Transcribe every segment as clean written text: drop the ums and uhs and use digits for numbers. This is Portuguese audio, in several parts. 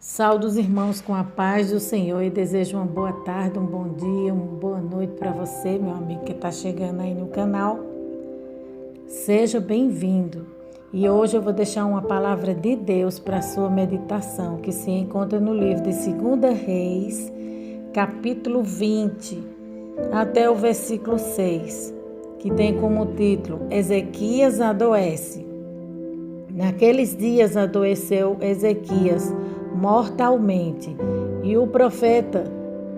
Saúdo os irmãos com a paz do Senhor e desejo uma boa tarde, um bom dia, uma boa noite para você, meu amigo que está chegando aí no canal. Seja bem-vindo. E hoje eu vou deixar uma palavra de Deus para a sua meditação, que se encontra no livro de 2 Reis, capítulo 20, até o versículo 6, que tem como título Ezequias adoece. Naqueles dias adoeceu Ezequias mortalmente, e o profeta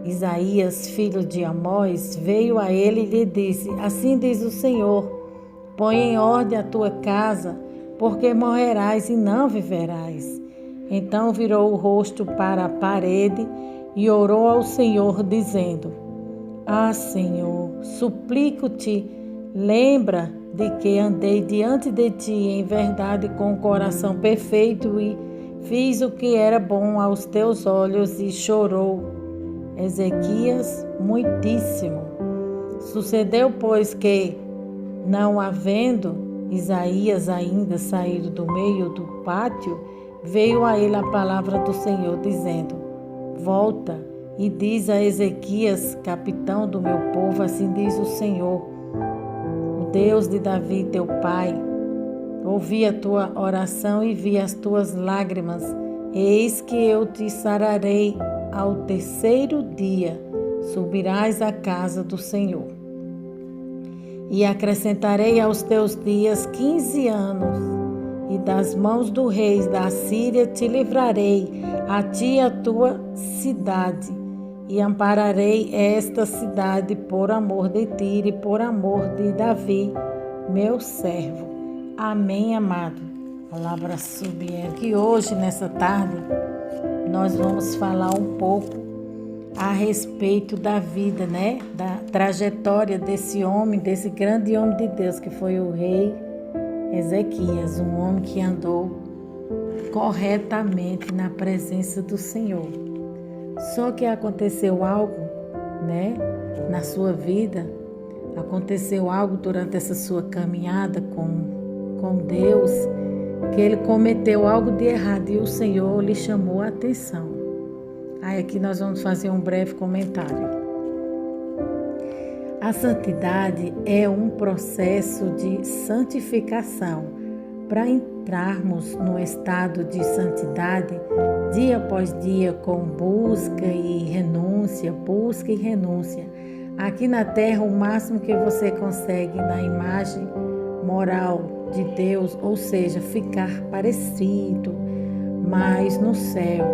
Isaías, filho de Amós, veio a ele e lhe disse: Assim diz o Senhor, põe em ordem a tua casa, porque morrerás e não viverás. Então virou o rosto para a parede e orou ao Senhor, dizendo: Ah, Senhor, suplico-te, lembra de que andei diante de ti em verdade com o coração perfeito e fiz o que era bom aos teus olhos. E chorou Ezequias muitíssimo. Sucedeu, pois, que, não havendo Isaías ainda saído do meio do pátio, veio a ele a palavra do Senhor, dizendo: Volta e diz a Ezequias, capitão do meu povo, assim diz o Senhor, o Deus de Davi, teu pai: ouvi a tua oração e vi as tuas lágrimas. Eis que eu te sararei ao terceiro dia. Subirás à casa do Senhor. E acrescentarei aos teus dias 15 anos. E das mãos do rei da Síria te livrarei, a ti e a tua cidade. E ampararei esta cidade por amor de ti e por amor de Davi, meu servo. Amém, amado. Palavra subir aqui hoje, nessa tarde, nós vamos falar um pouco a respeito da vida, né? Da trajetória desse homem, desse grande homem de Deus, que foi o rei Ezequias, um homem que andou corretamente na presença do Senhor. Só que aconteceu algo, né? Na sua vida, aconteceu algo durante essa sua caminhada com Deus, que ele cometeu algo de errado e o Senhor lhe chamou a atenção. Aí aqui nós vamos fazer um breve comentário. A santidade é um processo de santificação. Para entrarmos no estado de santidade, dia após dia, com busca e renúncia, aqui na terra, o máximo que você consegue na imagem moral de Deus, ou seja, ficar parecido, mas no céu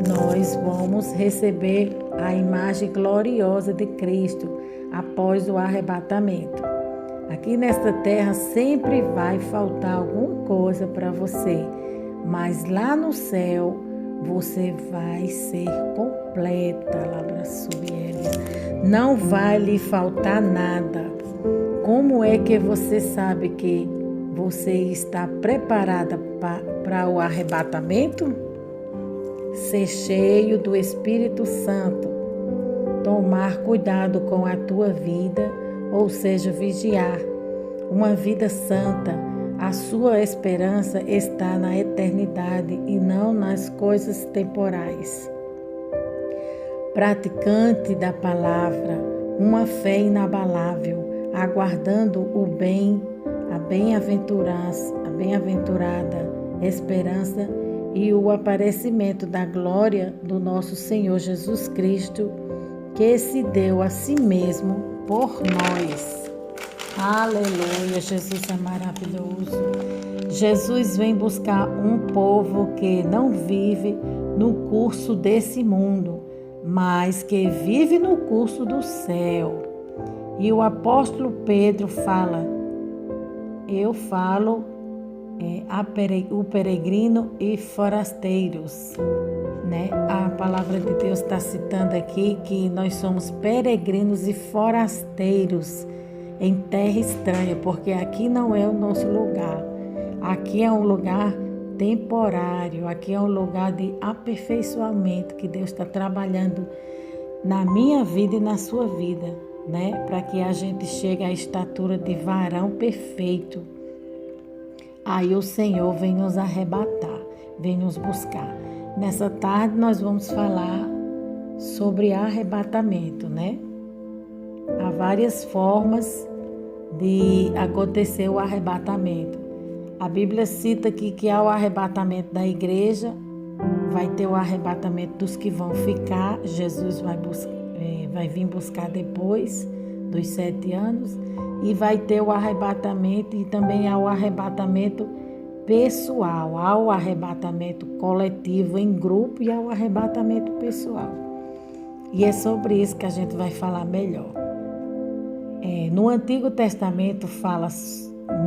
nós vamos receber a imagem gloriosa de Cristo após o arrebatamento. Aqui nesta terra sempre vai faltar alguma coisa para você, mas lá no céu você vai ser completa, não vai lhe faltar nada. Como é que você sabe que você está preparada para o arrebatamento? Ser cheio do Espírito Santo, tomar cuidado com a tua vida, ou seja, vigiar uma vida santa. A sua esperança está na eternidade e não nas coisas temporais. Praticante da palavra, uma fé inabalável, aguardando o bem, a bem-aventurada esperança e o aparecimento da glória do nosso Senhor Jesus Cristo, que se deu a si mesmo por nós. Aleluia, Jesus é maravilhoso. Jesus vem buscar um povo que não vive no curso desse mundo, mas que vive no curso do céu. E o apóstolo Pedro fala: eu falo o peregrino e forasteiros, né? A palavra de Deus está citando aqui que nós somos peregrinos e forasteiros em terra estranha, porque aqui não é o nosso lugar. Aqui é um lugar temporário, aqui é um lugar de aperfeiçoamento que Deus está trabalhando na minha vida e na sua vida, né? Para que a gente chegue à estatura de varão perfeito. Aí o Senhor vem nos arrebatar, vem nos buscar. Nessa tarde nós vamos falar sobre arrebatamento, né? Há várias formas de acontecer o arrebatamento. A Bíblia cita aqui que há o arrebatamento da igreja, vai ter o arrebatamento dos que vão ficar, Jesus vai vir buscar depois dos 7 anos, e vai ter o arrebatamento, e também há o arrebatamento pessoal, há o arrebatamento coletivo em grupo e há o arrebatamento pessoal. E é sobre isso que a gente vai falar melhor. No Antigo Testamento fala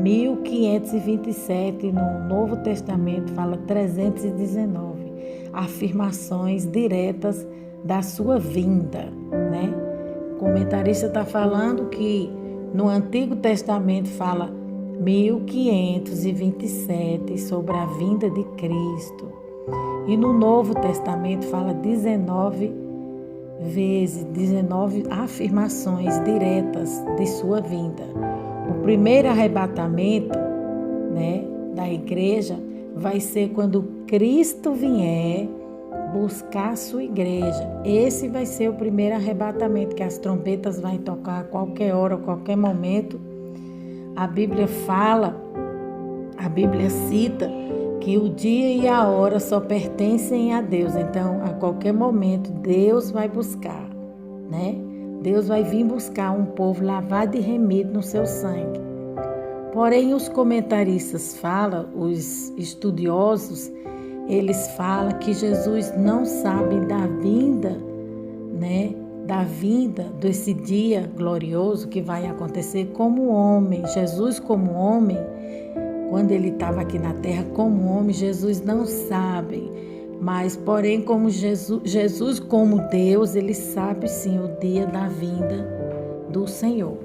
1527, no Novo Testamento fala 319 afirmações diretas da sua vinda, né? O comentarista está falando que no Antigo Testamento fala 1527 sobre a vinda de Cristo. E no Novo Testamento fala 19 afirmações diretas de sua vinda. O primeiro arrebatamento, né, da igreja vai ser quando Cristo vier buscar a sua igreja. Esse vai ser o primeiro arrebatamento, que as trombetas vão tocar a qualquer hora, a qualquer momento. A Bíblia cita que o dia e a hora só pertencem a Deus. Então, a qualquer momento, Deus vai buscar, né? Deus vai vir buscar um povo lavado e remido no seu sangue. Porém, os comentaristas falam, os estudiosos, eles falam que Jesus não sabe da vinda, né? Da vinda desse dia glorioso que vai acontecer como homem. Jesus como homem, quando ele estava aqui na terra como homem, Jesus não sabe. Mas, porém, como Jesus como Deus, ele sabe sim o dia da vinda do Senhor.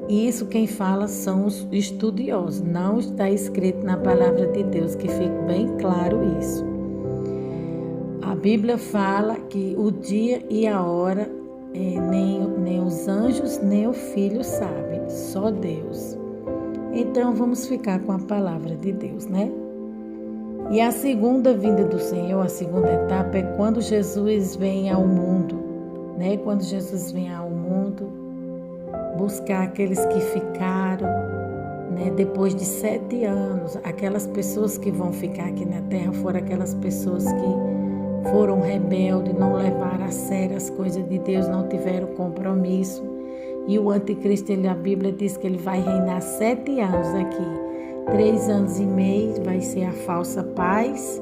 E isso quem fala são os estudiosos. Não está escrito na palavra de Deus, que fique bem claro isso. A Bíblia fala que o dia e a hora nem os anjos, nem o Filho sabem, só Deus. Então vamos ficar com a palavra de Deus, né? E a segunda vinda do Senhor, a segunda etapa, é quando Jesus vem ao mundo, né? Quando Jesus vem ao mundo, buscar aqueles que ficaram, né? Depois de 7 anos, aquelas pessoas que vão ficar aqui na terra foram aquelas pessoas que foram rebeldes, não levaram a sério as coisas de Deus, não tiveram compromisso. E o anticristo, a Bíblia diz que ele vai reinar 7 anos aqui. 3 anos e meio vai ser a falsa paz.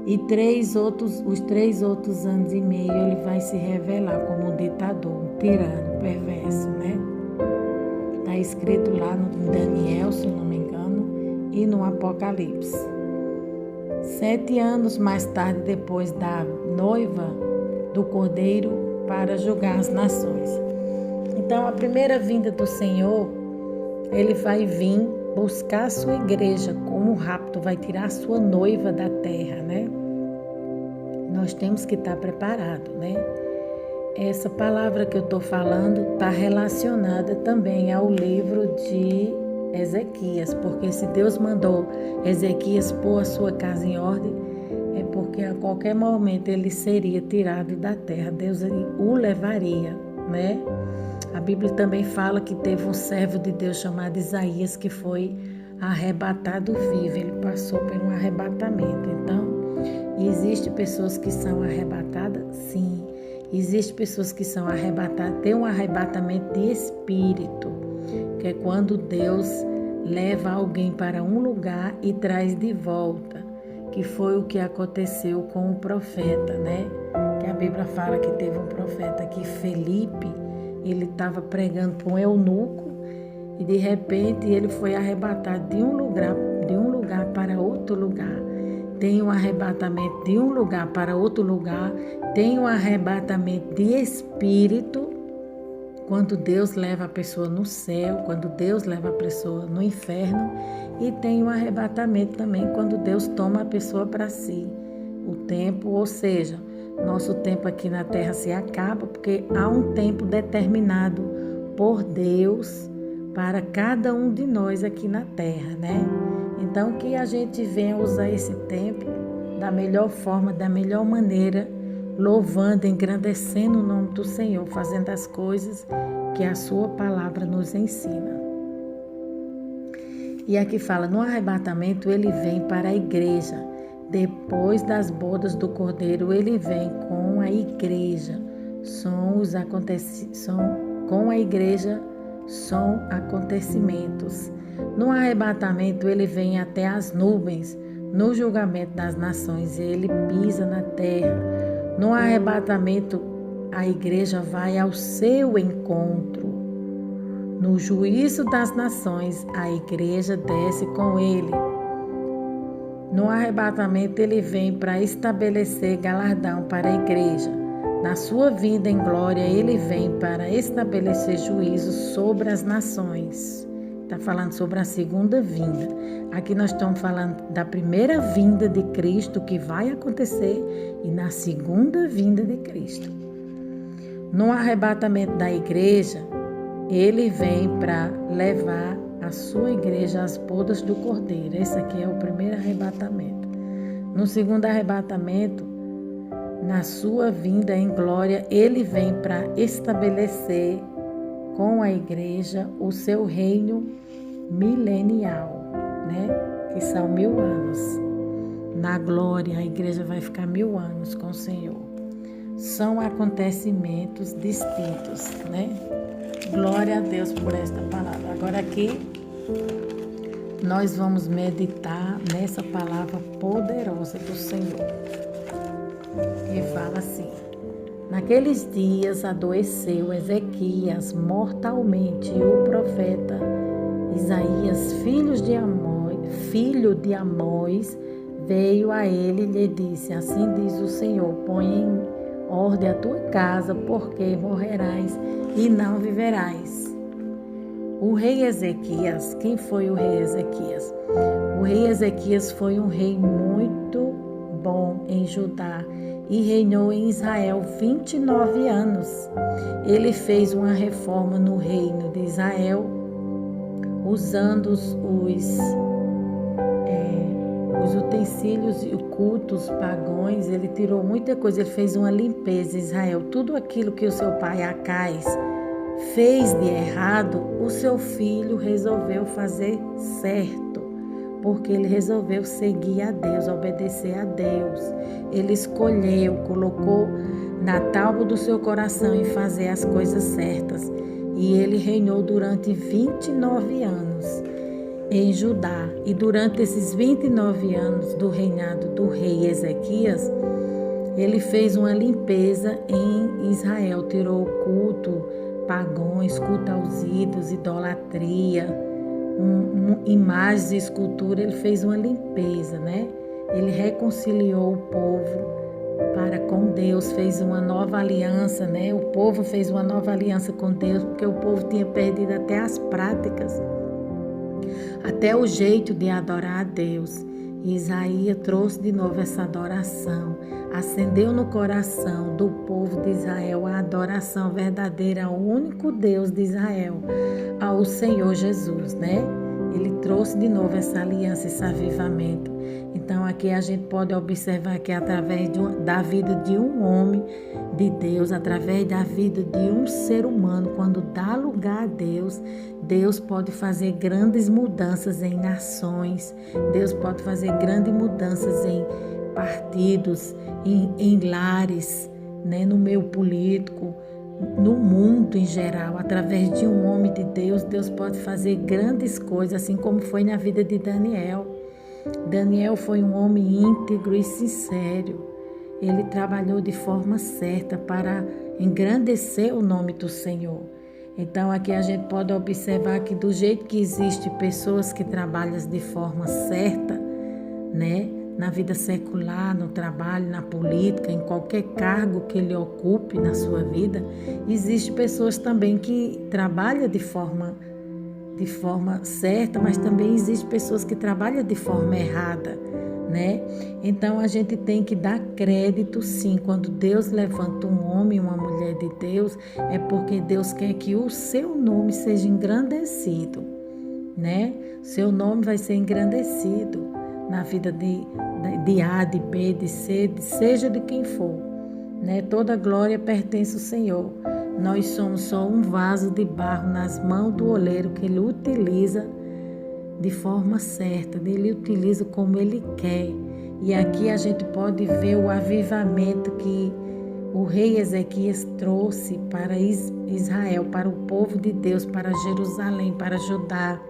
E os 3 outros anos e meio ele vai se revelar como um ditador, um tirano, perverso, né? Está escrito lá no Daniel, se não me engano, e no Apocalipse. 7 anos mais tarde, depois da noiva do Cordeiro, para julgar as nações. Então, a primeira vinda do Senhor, ele vai vir buscar a sua igreja, como um rapto, vai tirar a sua noiva da terra, né? Nós temos que estar preparados, né? Essa palavra que eu estou falando está relacionada também ao livro de Ezequias, porque se Deus mandou Ezequias pôr a sua casa em ordem, é porque a qualquer momento ele seria tirado da terra, Deus o levaria, né? A Bíblia também fala que teve um servo de Deus chamado Isaías que foi arrebatado vivo, ele passou por um arrebatamento. Então, existem pessoas que são arrebatadas? Sim. Existem pessoas que são arrebatadas, tem um arrebatamento de espírito, que é quando Deus leva alguém para um lugar e traz de volta, que foi o que aconteceu com o profeta, né? Que a Bíblia fala que teve um profeta aqui, Felipe, ele estava pregando para um eunuco e de repente ele foi arrebatado de um lugar para outro lugar. Tem um arrebatamento de um lugar para outro lugar, tem um arrebatamento de espírito, quando Deus leva a pessoa no céu, quando Deus leva a pessoa no inferno, e tem um arrebatamento também quando Deus toma a pessoa para si. O tempo, ou seja, nosso tempo aqui na terra se acaba, porque há um tempo determinado por Deus para cada um de nós aqui na terra, né? Então, que a gente venha usar esse tempo da melhor forma, da melhor maneira, louvando, engrandecendo o nome do Senhor, fazendo as coisas que a sua palavra nos ensina. E aqui fala, no arrebatamento ele vem para a igreja. Depois das bodas do Cordeiro, ele vem com a igreja. Com a igreja são acontecimentos. No arrebatamento, ele vem até as nuvens. No julgamento das nações, ele pisa na terra. No arrebatamento, a igreja vai ao seu encontro. No juízo das nações, a igreja desce com ele. No arrebatamento, ele vem para estabelecer galardão para a igreja. Na sua vinda em glória, ele vem para estabelecer juízo sobre as nações. Está falando sobre a segunda vinda. Aqui nós estamos falando da primeira vinda de Cristo que vai acontecer e na segunda vinda de Cristo. No arrebatamento da igreja, ele vem para levar a sua igreja às bodas do Cordeiro. Esse aqui é o primeiro arrebatamento. No segundo arrebatamento, na sua vinda em glória, ele vem para estabelecer com a igreja o seu reino milenial, que são 1000 anos. Na glória, a igreja vai ficar 1000 anos com o Senhor. São acontecimentos distintos, Glória a Deus por esta palavra. Agora aqui, nós vamos meditar nessa palavra poderosa do Senhor. Que fala assim: naqueles dias adoeceu Ezequias mortalmente e o profeta Isaías, filho de Amós, veio a ele e lhe disse: assim diz o Senhor, põe em ordem a tua casa, porque morrerás e não viverás. O rei Ezequias, quem foi o rei Ezequias? O rei Ezequias foi um rei muito bom em Judá e reinou em Israel 29 anos. Ele fez uma reforma no reino de Israel, usando os utensílios e cultos pagãos. Ele tirou muita coisa, ele fez uma limpeza em Israel. Tudo aquilo que o seu pai Acais fez de errado, o seu filho resolveu fazer certo, porque ele resolveu seguir a Deus, obedecer a Deus. Ele escolheu, colocou na tábua do seu coração em fazer as coisas certas. E ele reinou durante 29 anos em Judá. E durante esses 29 anos do reinado do rei Ezequias, ele fez uma limpeza em Israel, tirou o culto pagãos, culto aos ídolos, idolatria, imagens e escultura. Ele fez uma limpeza, Ele reconciliou o povo para com Deus, fez uma nova aliança, O povo fez uma nova aliança com Deus, porque o povo tinha perdido até as práticas, até o jeito de adorar a Deus. E Isaías trouxe de novo essa adoração, acendeu no coração do povo de Israel a adoração verdadeira ao único Deus de Israel, ao Senhor Jesus, Ele trouxe de novo essa aliança, esse avivamento. Então aqui a gente pode observar que através da vida de um homem de Deus, através da vida de um ser humano, quando dá lugar a Deus, Deus pode fazer grandes mudanças em nações, Deus pode fazer grandes mudanças em partidos, em lares, no meio político, no mundo em geral. Através de um homem de Deus, Deus pode fazer grandes coisas, assim como foi na vida de Daniel. Daniel foi um homem íntegro e sincero. Ele trabalhou de forma certa para engrandecer o nome do Senhor. Então aqui a gente pode observar que do jeito que existe pessoas que trabalham de forma certa, na vida secular, no trabalho, na política, em qualquer cargo que ele ocupe na sua vida, existe pessoas também que trabalham de forma certa, mas também existe pessoas que trabalham de forma errada, Então a gente tem que dar crédito, sim. Quando Deus levanta um homem, uma mulher de Deus, é porque Deus quer que o seu nome seja engrandecido, Seu nome vai ser engrandecido na vida de A, de B, de C, seja de quem for, né? Toda glória pertence ao Senhor. Nós somos só um vaso de barro nas mãos do oleiro que Ele utiliza de forma certa, Ele utiliza como Ele quer. E aqui a gente pode ver o avivamento que o rei Ezequias trouxe para Israel, para o povo de Deus, para Jerusalém, para Judá.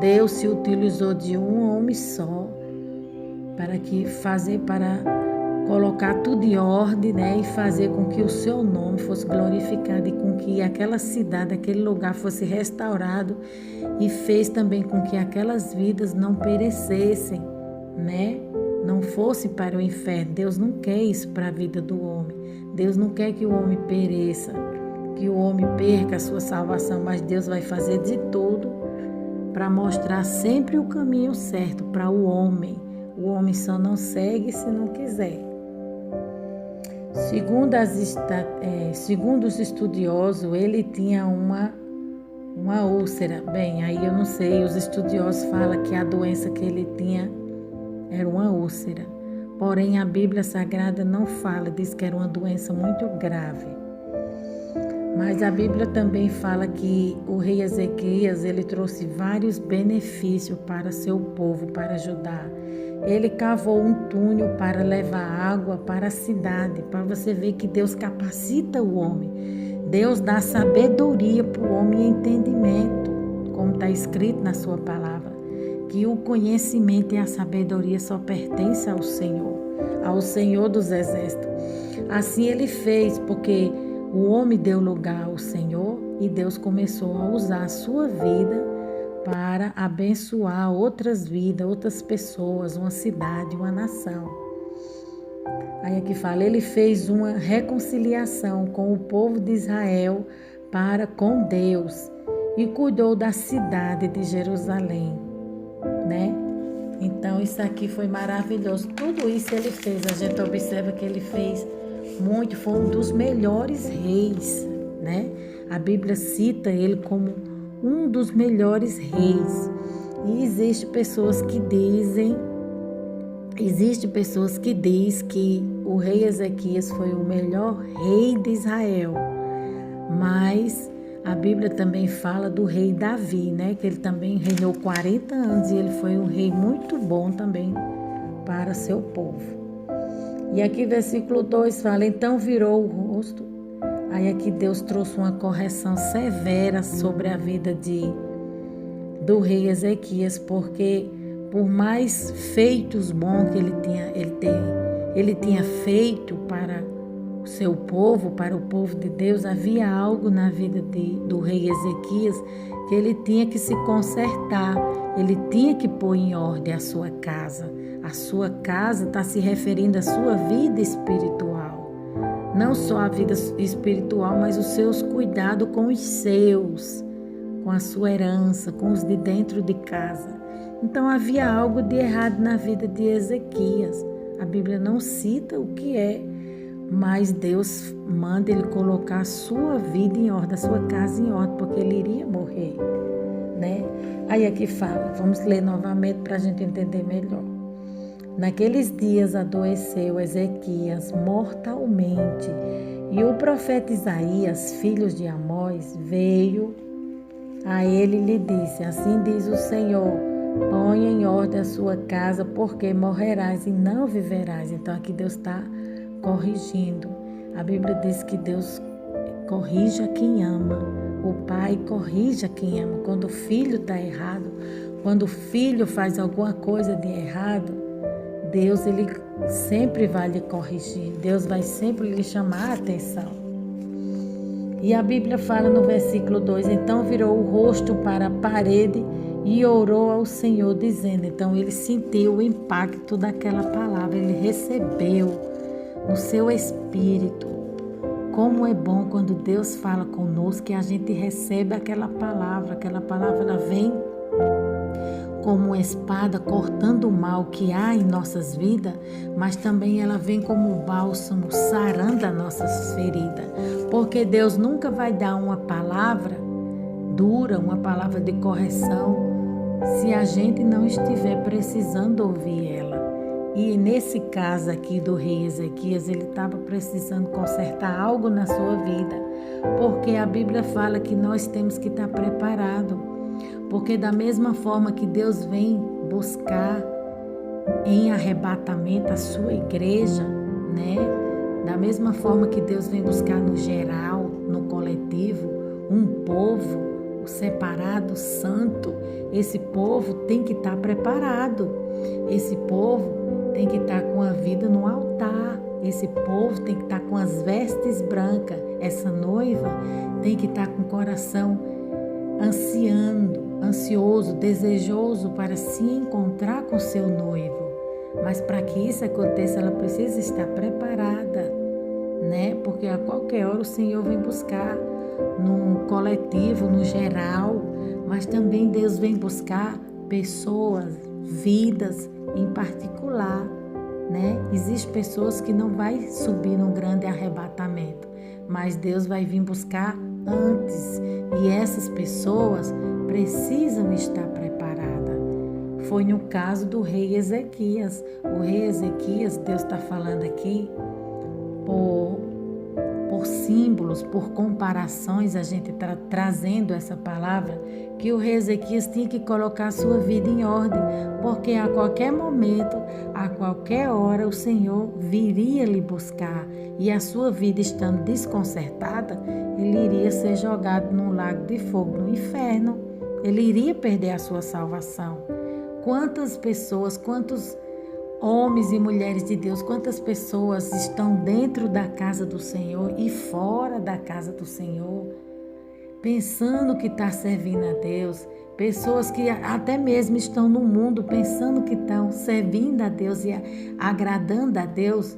Deus se utilizou de um homem só para colocar tudo em ordem, né? E fazer com que o seu nome fosse glorificado e com que aquela cidade, aquele lugar fosse restaurado, e fez também com que aquelas vidas não perecessem, né? Não fosse para o inferno. Deus não quer isso para a vida do homem. Deus não quer que o homem pereça, que o homem perca a sua salvação, mas Deus vai fazer de tudo para mostrar sempre o caminho certo para o homem. O homem só não segue se não quiser. Segundo os estudiosos, ele tinha uma úlcera. Bem, aí eu não sei, os estudiosos falam que a doença que ele tinha era uma úlcera. Porém, a Bíblia Sagrada não fala, diz que era uma doença muito grave. Mas a Bíblia também fala que o rei Ezequias, ele trouxe vários benefícios para seu povo, para Judá. Ele cavou um túnel para levar água para a cidade, para você ver que Deus capacita o homem. Deus dá sabedoria para o homem e entendimento, como está escrito na sua palavra, que o conhecimento e a sabedoria só pertencem ao Senhor dos Exércitos. Assim ele fez, porque o homem deu lugar ao Senhor e Deus começou a usar a sua vida para abençoar outras vidas, outras pessoas, uma cidade, uma nação. Aí aqui fala, ele fez uma reconciliação com o povo de Israel para com Deus e cuidou da cidade de Jerusalém, né? Então isso aqui foi maravilhoso. Tudo isso ele fez, a gente observa que ele fez muito, foi um dos melhores reis, né? A Bíblia cita ele como um dos melhores reis. E existem pessoas que dizem que o rei Ezequias foi o melhor rei de Israel. Mas a Bíblia também fala do rei Davi, né? Que ele também reinou 40 anos e ele foi um rei muito bom também para seu povo. E aqui versículo 2 fala, então virou o rosto. Aí aqui Deus trouxe uma correção severa sobre a vida do rei Ezequias, porque por mais feitos bons que ele tinha feito para o seu povo, para o povo de Deus, havia algo na vida do rei Ezequias que ele tinha que se consertar, ele tinha que pôr em ordem a sua casa. A sua casa está se referindo à sua vida espiritual. Não só a vida espiritual, mas os seus cuidados com os seus, com a sua herança, com os de dentro de casa. Então havia algo de errado na vida de Ezequias. A Bíblia não cita o que é, mas Deus manda ele colocar a sua vida em ordem, a sua casa em ordem, porque ele iria morrer, né? Aí aqui fala, vamos ler novamente para a gente entender melhor. Naqueles dias adoeceu Ezequias mortalmente, e o profeta Isaías, filho de Amós, veio a ele e lhe disse, assim diz o Senhor, ponha em ordem a sua casa, porque morrerás e não viverás. Então aqui Deus está corrigindo. A Bíblia diz que Deus corrige a quem ama. O pai corrige a quem ama. Quando o filho está errado, quando o filho faz alguma coisa de errado, Deus, ele sempre vai lhe corrigir. Deus vai sempre lhe chamar a atenção. E a Bíblia fala no versículo 2, então virou o rosto para a parede e orou ao Senhor, dizendo, então ele sentiu o impacto daquela palavra, ele recebeu no seu espírito. Como é bom quando Deus fala conosco, que a gente recebe aquela palavra ela vem como uma espada cortando o mal que há em nossas vidas, mas também ela vem como um bálsamo sarando as nossas feridas, porque Deus nunca vai dar uma palavra dura, uma palavra de correção, se a gente não estiver precisando ouvir ela. E nesse caso aqui do rei Ezequias, ele estava precisando consertar algo na sua vida, porque a Bíblia fala que nós temos que estar preparados, porque da mesma forma que Deus vem buscar em arrebatamento a sua igreja, né? Da mesma forma que Deus vem buscar no geral, no coletivo, um povo separado, santo, esse povo tem que estar preparado, esse povo tem que estar com a vida no altar, esse povo tem que estar com as vestes brancas, essa noiva tem que estar com o coração ansioso, desejoso para se encontrar com seu noivo. Mas para que isso aconteça, ela precisa estar preparada, né? Porque a qualquer hora o Senhor vem buscar no coletivo, no geral, mas também Deus vem buscar pessoas, vidas em particular, né? Existem pessoas que não vai subir num grande arrebatamento, mas Deus vai vir buscar antes, e essas pessoas precisam estar preparadas. Foi no caso do rei Ezequias. O rei Ezequias, Deus está falando aqui, por símbolos, por comparações, a gente está trazendo essa palavra, que o rei Ezequias tinha que colocar a sua vida em ordem, porque a qualquer momento, a qualquer hora, o Senhor viria lhe buscar, e a sua vida estando desconcertada, ele iria ser jogado num lago de fogo, no inferno. Ele iria perder a sua salvação. Quantas pessoas, quantos homens e mulheres de Deus, quantas pessoas estão dentro da casa do Senhor e fora da casa do Senhor, pensando que está servindo a Deus, pessoas que até mesmo estão no mundo pensando que estão servindo a Deus e agradando a Deus,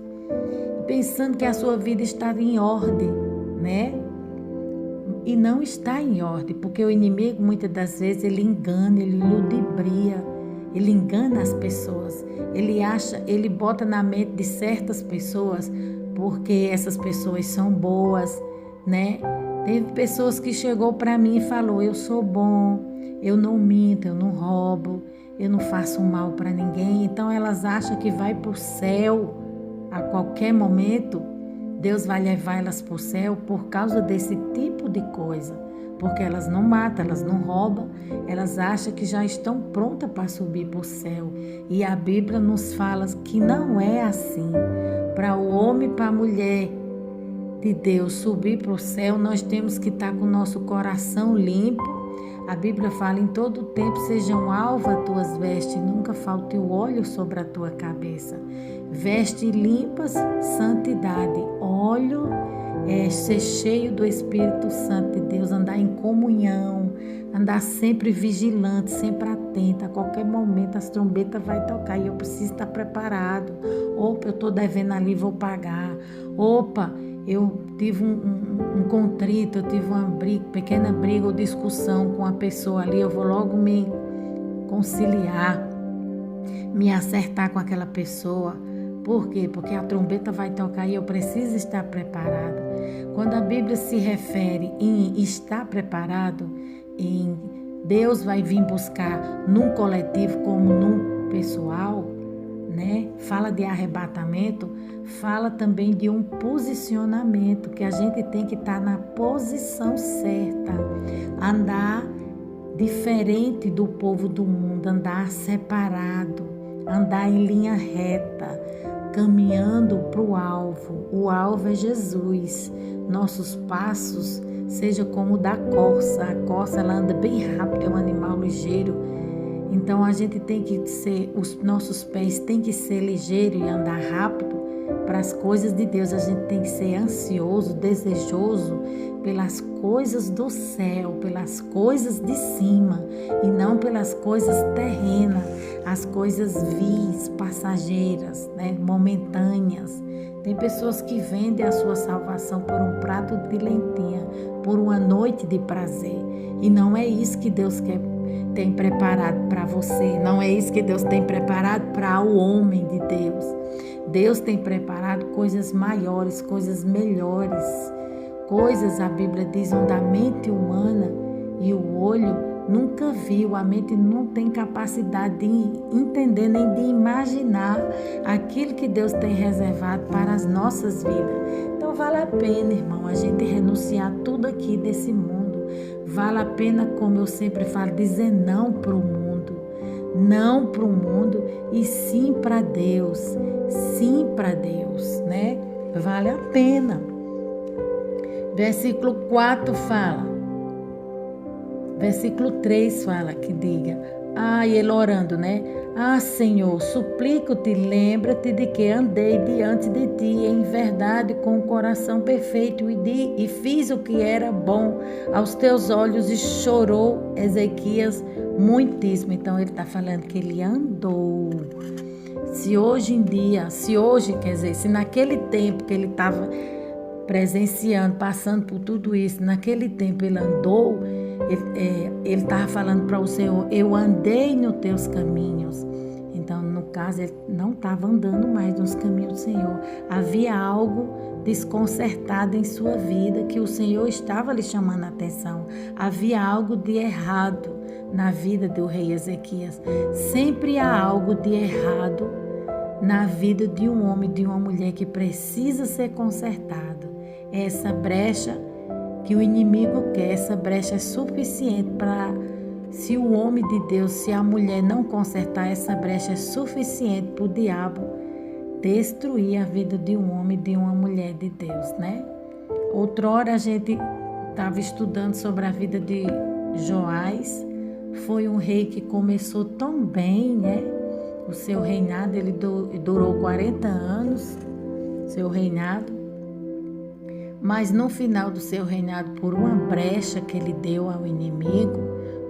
pensando que a sua vida está em ordem, né? E não está em ordem, porque o inimigo muitas das vezes ele engana, ele ludibria, ele engana as pessoas, ele bota na mente de certas pessoas, porque essas pessoas são boas, né? Teve pessoas que chegou para mim e falou: eu sou bom, eu não minto, eu não roubo, eu não faço mal para ninguém. Então elas acham que vai para o céu a qualquer momento. Deus vai levar elas para o céu por causa desse tipo de coisa. Porque elas não matam, elas não roubam, elas acham que já estão prontas para subir para o céu. E a Bíblia nos fala que não é assim. Para o homem e para a mulher de Deus subir para o céu, nós temos que estar com o nosso coração limpo. A Bíblia fala: em todo tempo sejam alvas as tuas vestes, nunca falte o óleo sobre a tua cabeça. Vestes limpas, santidade, óleo, ser cheio do Espírito Santo de Deus, andar em comunhão, andar sempre vigilante, sempre atento. A qualquer momento as trombetas vão tocar e eu preciso estar preparado. Opa, eu estou devendo ali, vou pagar. Opa, eu tive um contrito, eu tive uma pequena briga ou discussão com a pessoa ali, eu vou logo me conciliar, me acertar com aquela pessoa. Por quê? Porque a trombeta vai tocar e eu preciso estar preparado. Quando a Bíblia se refere em estar preparado, em Deus vai vir buscar num coletivo como num pessoal, né? Fala de arrebatamento, fala também de um posicionamento, que a gente tem que estar na posição certa, andar diferente do povo do mundo, andar separado, andar em linha reta, caminhando para o alvo. O alvo é Jesus. Nossos passos seja como o da corça. A corça ela anda bem rápido, é um animal ligeiro. Então a gente tem que ser, os nossos pés têm que ser ligeiros e andar rápido para as coisas de Deus. A gente tem que ser ansioso, desejoso pelas coisas do céu, pelas coisas de cima e não pelas coisas terrenas, as coisas vis, passageiras, né, momentâneas. Tem pessoas que vendem a sua salvação por um prato de lentilha, por uma noite de prazer. E não é isso que Deus tem preparado para você. Não é isso que Deus tem preparado para o homem de Deus. Deus tem preparado coisas maiores, coisas melhores. Coisas, a Bíblia diz, onde a mente humana e o olho nunca viu, a mente não tem capacidade de entender nem de imaginar aquilo que Deus tem reservado para as nossas vidas. Então vale a pena, irmão, a gente renunciar tudo aqui desse mundo. Vale a pena, como eu sempre falo, dizer não para o mundo. Não para o mundo e sim para Deus. Sim para Deus, né? Vale a pena. Versículo 4 fala. Versículo 3 fala que diga. E ele orando, né? Senhor, suplico-te, lembra-te de que andei diante de ti em verdade com o coração perfeito e fiz o que era bom aos teus olhos, e chorou Ezequias muitíssimo. Então ele está falando que ele andou. Se naquele tempo que ele estava presenciando, passando por tudo isso, naquele tempo ele andou, ele estava falando para o Senhor, eu andei nos teus caminhos. Então, no caso, ele não estava andando mais nos caminhos do Senhor. Havia algo desconcertado em sua vida que o Senhor estava lhe chamando a atenção. Havia algo de errado na vida do rei Ezequias. Sempre há algo de errado na vida de um homem, de uma mulher que precisa ser consertado. Essa brecha que o inimigo quer, essa brecha é suficiente para, se o homem de Deus, se a mulher não consertar, essa brecha é suficiente para o diabo destruir a vida de um homem, de uma mulher de Deus, né? Outrora a gente estava estudando sobre a vida de Joás. Foi um rei que começou tão bem, né? O seu reinado, ele durou 40 anos, seu reinado. Mas no final do seu reinado, por uma brecha que ele deu ao inimigo,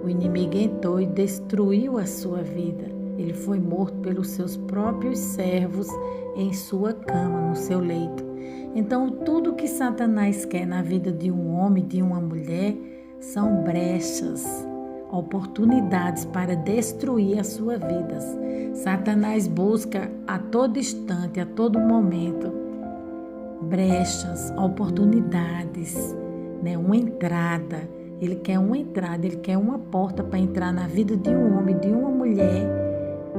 o inimigo entrou e destruiu a sua vida. Ele foi morto pelos seus próprios servos em sua cama, no seu leito. Então, tudo que Satanás quer na vida de um homem, de uma mulher, são brechas, oportunidades para destruir as suas vidas. Satanás busca a todo instante, a todo momento, brechas, oportunidades, né? Uma entrada. Ele quer uma entrada, ele quer uma porta para entrar na vida de um homem, de uma mulher,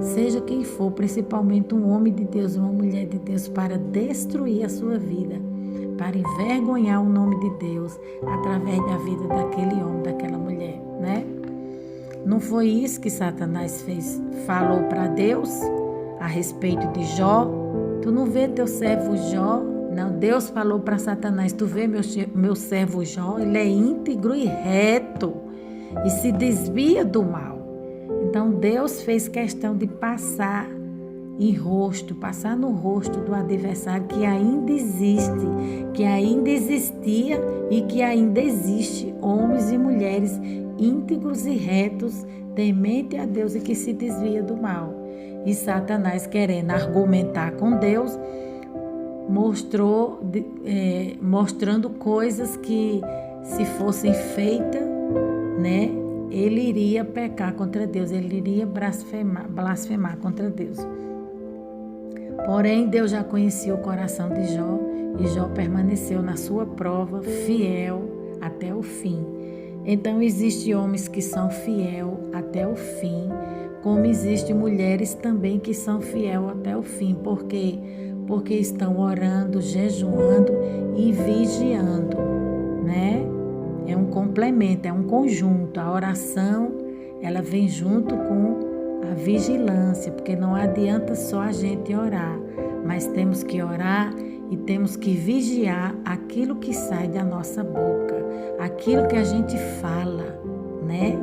seja quem for, principalmente um homem de Deus, uma mulher de Deus, para destruir a sua vida, para envergonhar o nome de Deus através da vida daquele homem, daquela mulher, né? Não foi isso que Satanás falou para Deus a respeito de Jó? Tu não vê teu servo Jó? Não, Deus falou para Satanás, tu vê meu servo Jó? Ele é íntegro e reto e se desvia do mal. Então Deus fez questão de passar no rosto do adversário que ainda existe, que ainda existia e que ainda existe, homens e mulheres íntegros e retos, temente a Deus e que se desvia do mal. E Satanás, querendo argumentar com Deus, mostrando coisas que, se fossem feitas, né, ele iria pecar contra Deus, ele iria blasfemar contra Deus. Porém, Deus já conhecia o coração de Jó e Jó permaneceu na sua prova fiel até o fim. Então, existem homens que são fiel até o fim, como existem mulheres também que são fiel até o fim. Por quê? Porque estão orando, jejuando e vigiando, né? É um complemento, é um conjunto. A oração, ela vem junto com a vigilância, porque não adianta só a gente orar, mas temos que orar e temos que vigiar aquilo que sai da nossa boca, aquilo que a gente fala, né?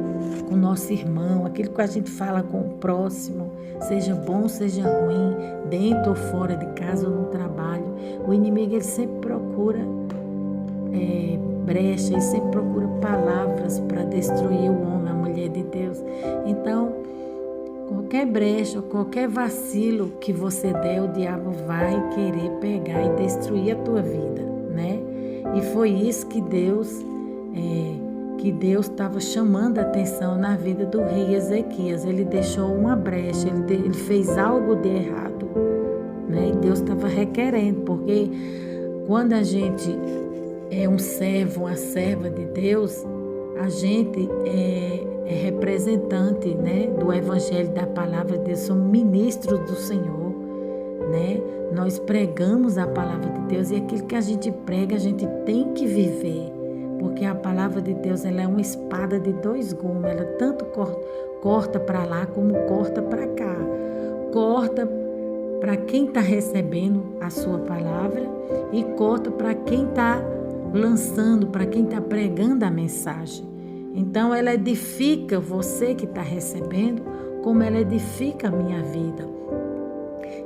Com o nosso irmão, aquilo que a gente fala com o próximo, seja bom, seja ruim, dentro ou fora de casa ou no trabalho. O inimigo, ele sempre procura brecha, ele sempre procura palavras para destruir o homem, a mulher de Deus. Então, qualquer brecha, qualquer vacilo que você der, o diabo vai querer pegar e destruir a tua vida, né? E foi isso que Deus estava chamando a atenção na vida do rei Ezequias. Ele deixou uma brecha, ele fez algo de errado, né? E Deus estava requerendo, porque quando a gente é um servo, uma serva de Deus, a gente representante, né, do Evangelho, da Palavra de Deus, somos ministros do Senhor, né? Nós pregamos a Palavra de Deus e aquilo que a gente prega, a gente tem que viver, porque a Palavra de Deus, ela é uma espada de dois gumes, ela tanto corta para lá como corta para cá. Corta para quem está recebendo a sua palavra e corta para quem está lançando, para quem está pregando a mensagem. Então, ela edifica você que está recebendo, como ela edifica a minha vida.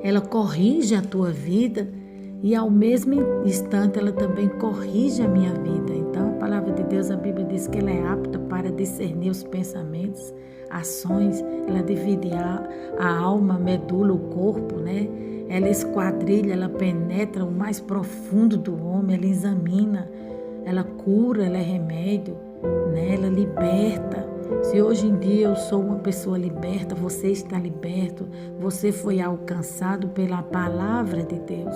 Ela corrige a tua vida e, ao mesmo instante, ela também corrige a minha vida. Então, a palavra de Deus, a Bíblia diz que ela é apta para discernir os pensamentos, ações, ela divide a alma, a medula, o corpo, né? Ela esquadrilha, ela penetra o mais profundo do homem, ela examina, ela cura, ela é remédio, né? Ela liberta. Se hoje em dia eu sou uma pessoa liberta, você está liberto, você foi alcançado pela palavra de Deus.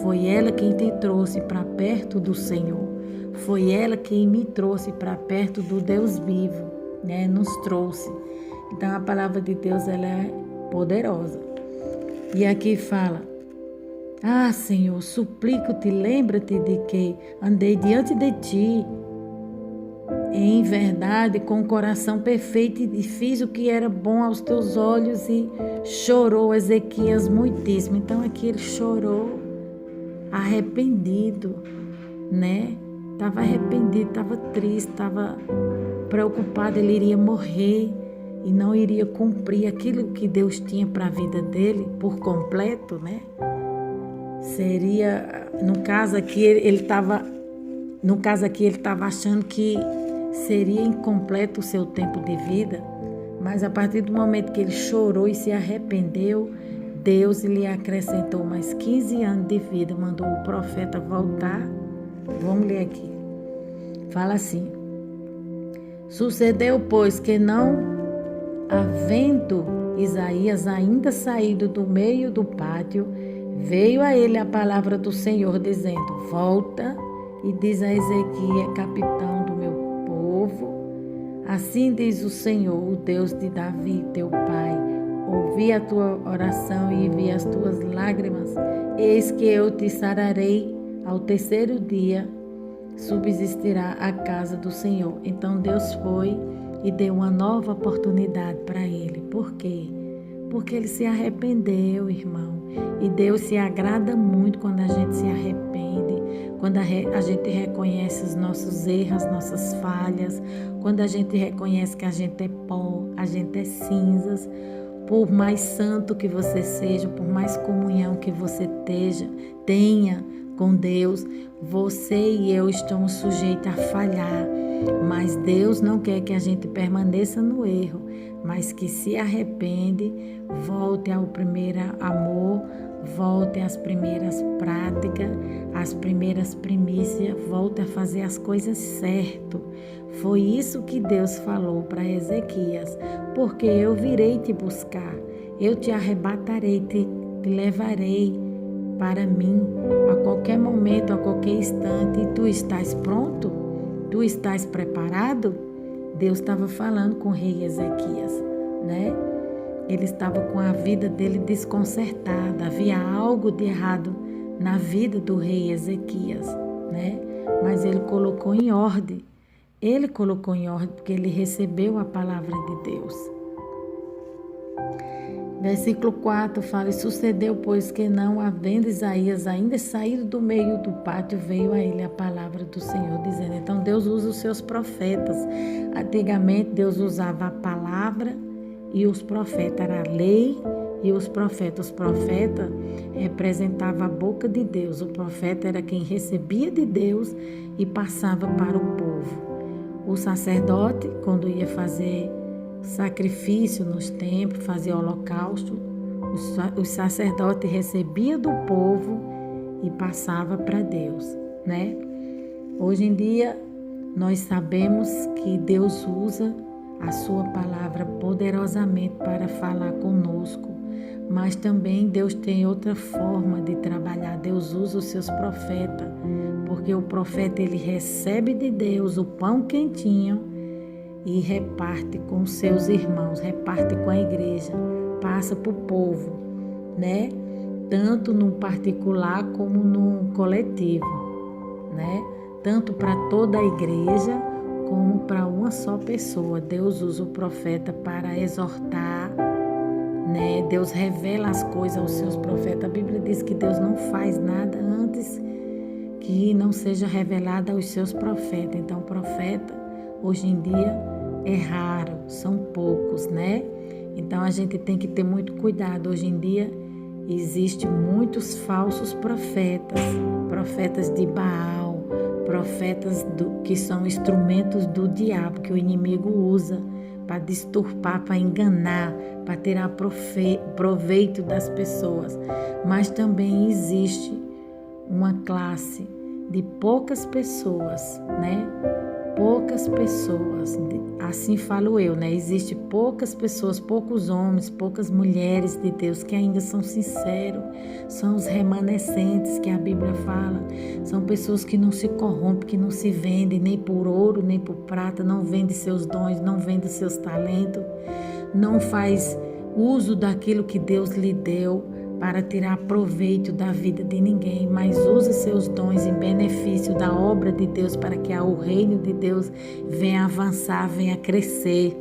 Foi ela quem te trouxe para perto do Senhor. Foi ela quem me trouxe para perto do Deus vivo, né? Nos trouxe. Então a palavra de Deus, ela é poderosa. E aqui fala: ah, Senhor, suplico-te, lembra-te de que andei diante de ti em verdade, com o coração perfeito, e fiz o que era bom aos teus olhos. E chorou Ezequias muitíssimo. Então aqui ele chorou arrependido, né? Estava arrependido, estava triste, estava preocupado, ele iria morrer e não iria cumprir aquilo que Deus tinha para a vida dele por completo, né? Seria, no caso aqui ele estava achando que seria incompleto o seu tempo de vida, mas a partir do momento que ele chorou e se arrependeu, Deus lhe acrescentou mais 15 anos de vida, mandou o profeta voltar. Vamos ler aqui. Fala assim: sucedeu, pois, que não havendo Isaías ainda saído do meio do pátio, veio a ele a palavra do Senhor, dizendo: volta e diz a Ezequias, capitão do meu povo, assim diz o Senhor, o Deus de Davi, teu pai: ouvi a tua oração e vi as tuas lágrimas. Eis que eu te sararei, ao terceiro dia subsistirá a casa do Senhor. Então Deus foi e deu uma nova oportunidade para ele. Por quê? Porque ele se arrependeu, irmão. E Deus se agrada muito quando a gente se arrepende, quando a gente reconhece os nossos erros, as nossas falhas, quando a gente reconhece que a gente é pó, a gente é cinzas. Por mais santo que você seja, por mais comunhão que você tenha com Deus, você e eu estamos sujeitos a falhar, mas Deus não quer que a gente permaneça no erro, mas que se arrepende, volte ao primeiro amor, volte às primeiras práticas, às primeiras primícias, volte a fazer as coisas certas. Foi isso que Deus falou para Ezequias: porque eu virei te buscar, eu te arrebatarei, te levarei para mim a qualquer momento, a qualquer instante. E tu estás pronto? Tu estás preparado? Deus estava falando com o rei Ezequias, né? Ele estava com a vida dele desconcertada, havia algo de errado na vida do rei Ezequias, né? Mas ele colocou em ordem. Ele colocou em ordem porque ele recebeu a palavra de Deus. Versículo 4 fala: e sucedeu, pois, que não havendo Isaías ainda saído do meio do pátio, veio a ele a palavra do Senhor, dizendo. Então Deus usa os seus profetas. Antigamente Deus usava a palavra e os profetas, era a lei e os profetas. Os profetas representavam a boca de Deus. O profeta era quem recebia de Deus e passava para o povo. O sacerdote, quando ia fazer sacrifício nos templos, fazia holocausto, o sacerdote recebia do povo e passava para Deus, né? Hoje em dia, nós sabemos que Deus usa a sua palavra poderosamente para falar conosco, mas também Deus tem outra forma de trabalhar. Deus usa os seus profetas, porque o profeta, ele recebe de Deus o pão quentinho e reparte com seus irmãos, reparte com a igreja, passa para o povo, né? Tanto no particular como no coletivo, né? Tanto para toda a igreja como para uma só pessoa. Deus usa o profeta para exortar, né? Deus revela as coisas aos seus profetas. A Bíblia diz que Deus não faz nada antes que não seja revelado aos seus profetas. Então, profeta, hoje em dia, é raro, são poucos, né? Então, a gente tem que ter muito cuidado. Hoje em dia, existem muitos falsos profetas, profetas de Baal, profetas que são instrumentos do diabo, que o inimigo usa para disturbar, para enganar, para tirar proveito das pessoas. Mas também existe uma classe de poucas pessoas, né? Poucas pessoas, assim falo eu, né? Existe poucas pessoas, poucos homens, poucas mulheres de Deus que ainda são sinceros, são os remanescentes que a Bíblia fala, são pessoas que não se corrompem, que não se vendem nem por ouro, nem por prata, não vendem seus dons, não vendem seus talentos, não faz uso daquilo que Deus lhe deu para tirar proveito da vida de ninguém, mas usa seus dons em benefício da obra de Deus para que o reino de Deus venha avançar, venha crescer.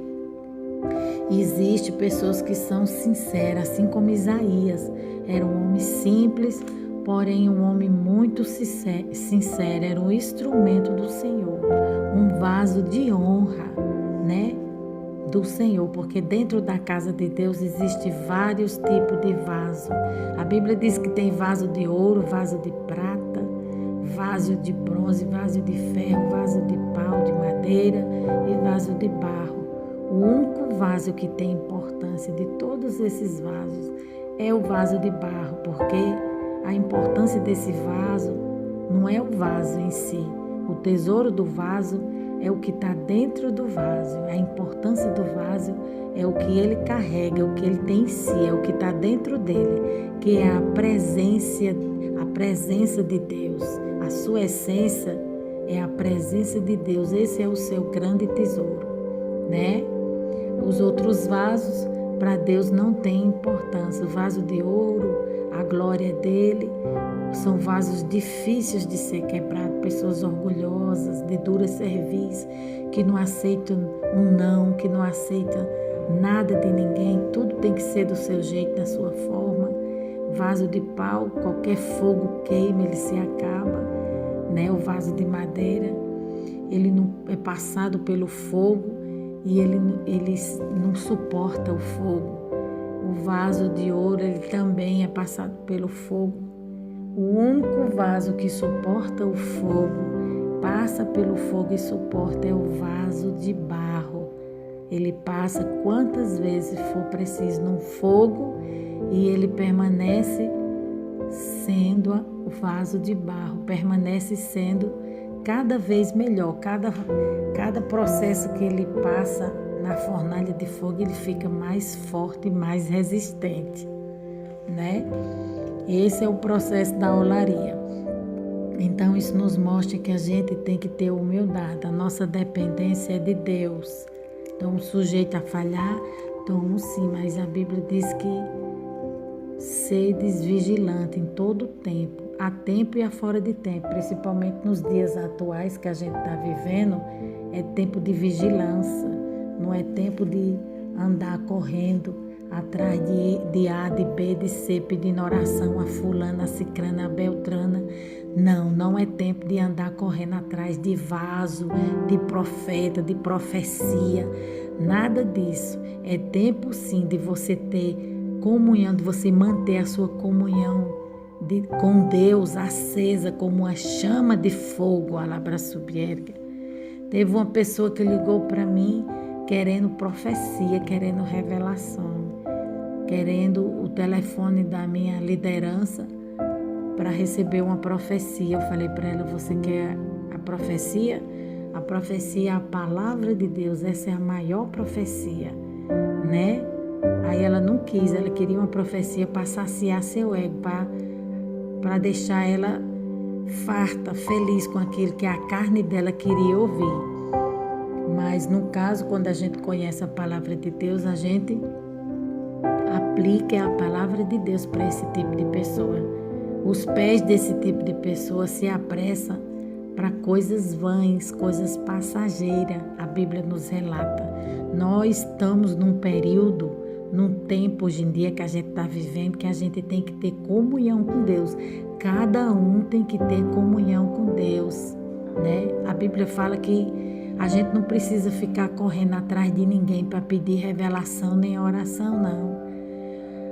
Existem pessoas que são sinceras, assim como Isaías, era um homem simples, porém um homem muito sincero, era um instrumento do Senhor, um vaso de honra, né? Do Senhor, porque dentro da casa de Deus existe vários tipos de vaso. A Bíblia diz que tem vaso de ouro, vaso de prata, vaso de bronze, vaso de ferro, vaso de pau, de madeira e vaso de barro. O único vaso que tem importância de todos esses vasos é o vaso de barro, porque a importância desse vaso não é o vaso em si. O tesouro do vaso é o que está dentro do vaso. A importância do vaso é o que ele carrega, o que ele tem em si, é o que está dentro dele, que é a presença de Deus. A sua essência é a presença de Deus. Esse é o seu grande tesouro, né? Os outros vasos, para Deus, não tem importância. O vaso de ouro, a glória dele, são vasos difíceis de ser quebrados, pessoas orgulhosas, de dura cerviz, que não aceitam um não, que não aceitam nada de ninguém, tudo tem que ser do seu jeito, da sua forma. Vaso de pau, qualquer fogo queima, ele se acaba, né? O vaso de madeira, ele não é passado pelo fogo e ele não suporta o fogo. O vaso de ouro, ele também é passado pelo fogo. O único vaso que suporta o fogo, passa pelo fogo e suporta, é o vaso de barro. Ele passa quantas vezes for preciso no fogo e ele permanece sendo o vaso de barro, permanece sendo cada vez melhor. Cada processo que ele passa na fornalha de fogo, ele fica mais forte, mais resistente, né? Esse é o processo da olaria. Então, isso nos mostra que a gente tem que ter humildade. A nossa dependência é de Deus. Estamos sujeitos a falhar? Estamos sim, mas a Bíblia diz que sedes vigilantes em todo o tempo, a tempo e a fora de tempo, principalmente nos dias atuais que a gente está vivendo, é tempo de vigilância, não é tempo de andar correndo atrás de A, de B, de C, pedindo oração a fulana, a cicrana, a beltrana. Não é tempo de andar correndo atrás de vaso, de profeta, de profecia, nada disso. É tempo sim de você ter comunhão, de você manter a sua comunhão com Deus acesa como uma chama de fogo, alabraçubierga. Teve uma pessoa que ligou para mim querendo profecia, querendo revelação, querendo o telefone da minha liderança para receber uma profecia. Eu falei para ela, você quer a profecia? A profecia é a palavra de Deus, essa é a maior profecia, né? Aí ela não quis, ela queria uma profecia para saciar seu ego, para deixar ela farta, feliz com aquilo que a carne dela queria ouvir. Mas no caso, quando a gente conhece a palavra de Deus, a gente aplica a palavra de Deus para esse tipo de pessoa. Os pés desse tipo de pessoa se apressam para coisas vãs, coisas passageiras. A Bíblia nos relata. Nós estamos num período, num tempo hoje em dia que a gente está vivendo, que a gente tem que ter comunhão com Deus. Cada um tem que ter comunhão com Deus, né? A Bíblia fala que a gente não precisa ficar correndo atrás de ninguém para pedir revelação nem oração, não.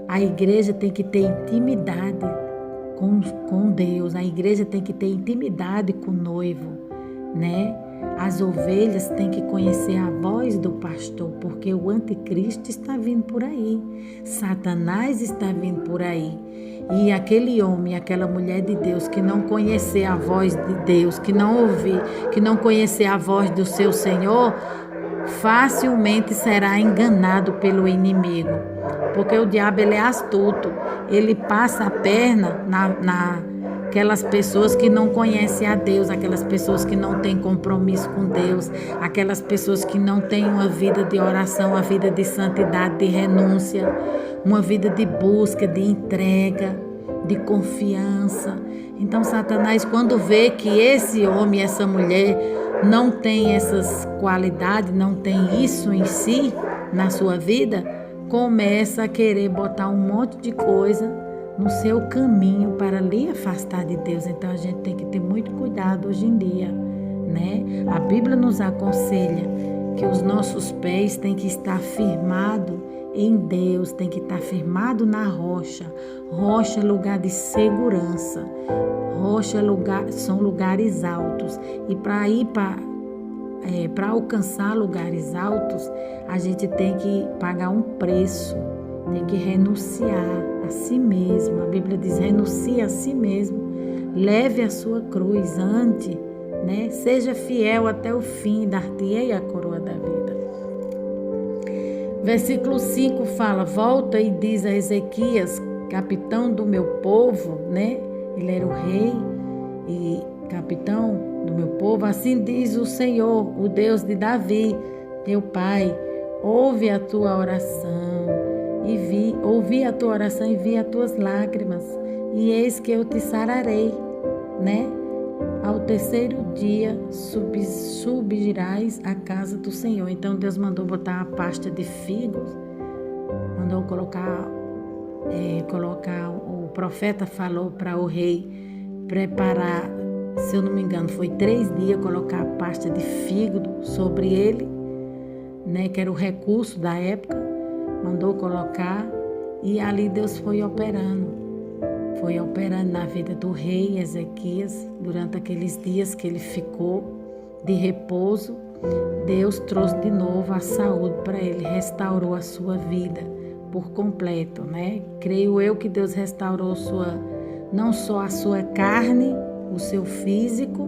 A igreja tem que ter intimidade com Deus. A igreja tem que ter intimidade com o noivo, né? As ovelhas têm que conhecer a voz do pastor, porque o anticristo está vindo por aí. Satanás está vindo por aí. E aquele homem, aquela mulher de Deus que não conhecer a voz de Deus, que não ouvir, que não conhecer a voz do seu Senhor, facilmente será enganado pelo inimigo. Porque o diabo, ele é astuto. Ele passa a perna naquelas pessoas que não conhecem a Deus, aquelas pessoas que não têm compromisso com Deus, aquelas pessoas que não têm uma vida de oração, uma vida de santidade, de renúncia, uma vida de busca, de entrega, de confiança. Então Satanás, quando vê que esse homem, essa mulher não tem essas qualidades, não tem isso em si, na sua vida, começa a querer botar um monte de coisa no seu caminho para lhe afastar de Deus. Então a gente tem que ter muito cuidado hoje em dia, né? A Bíblia nos aconselha que os nossos pés têm que estar firmados em Deus, tem que estar firmado na rocha. Rocha é lugar de segurança. Rocha são lugares altos. E para ir para alcançar lugares altos, a gente tem que pagar um preço, tem que renunciar a si mesmo. A Bíblia diz: renuncie a si mesmo, leve a sua cruz, ande, né? Seja fiel até o fim, dar-te-ei a coroa da vida. Versículo 5 fala: volta e diz a Ezequias, capitão do meu povo, né? Ele era o rei e capitão do meu povo. Assim diz o Senhor, o Deus de Davi, teu pai: ouvi a tua oração ouvi a tua oração e vi as tuas lágrimas, e eis que eu te sararei, né? Ao terceiro dia subirás à casa do Senhor. Então Deus mandou botar a pasta de figos, mandou colocar, o profeta falou para o rei preparar, se eu não me engano, foi 3 dias, colocar a pasta de fígado sobre ele, né, que era o recurso da época, mandou colocar, e ali Deus foi operando na vida do rei Ezequias. Durante aqueles dias que ele ficou de repouso, Deus trouxe de novo a saúde para ele, restaurou a sua vida por completo, né? Creio eu que Deus restaurou não só a sua carne, o seu físico,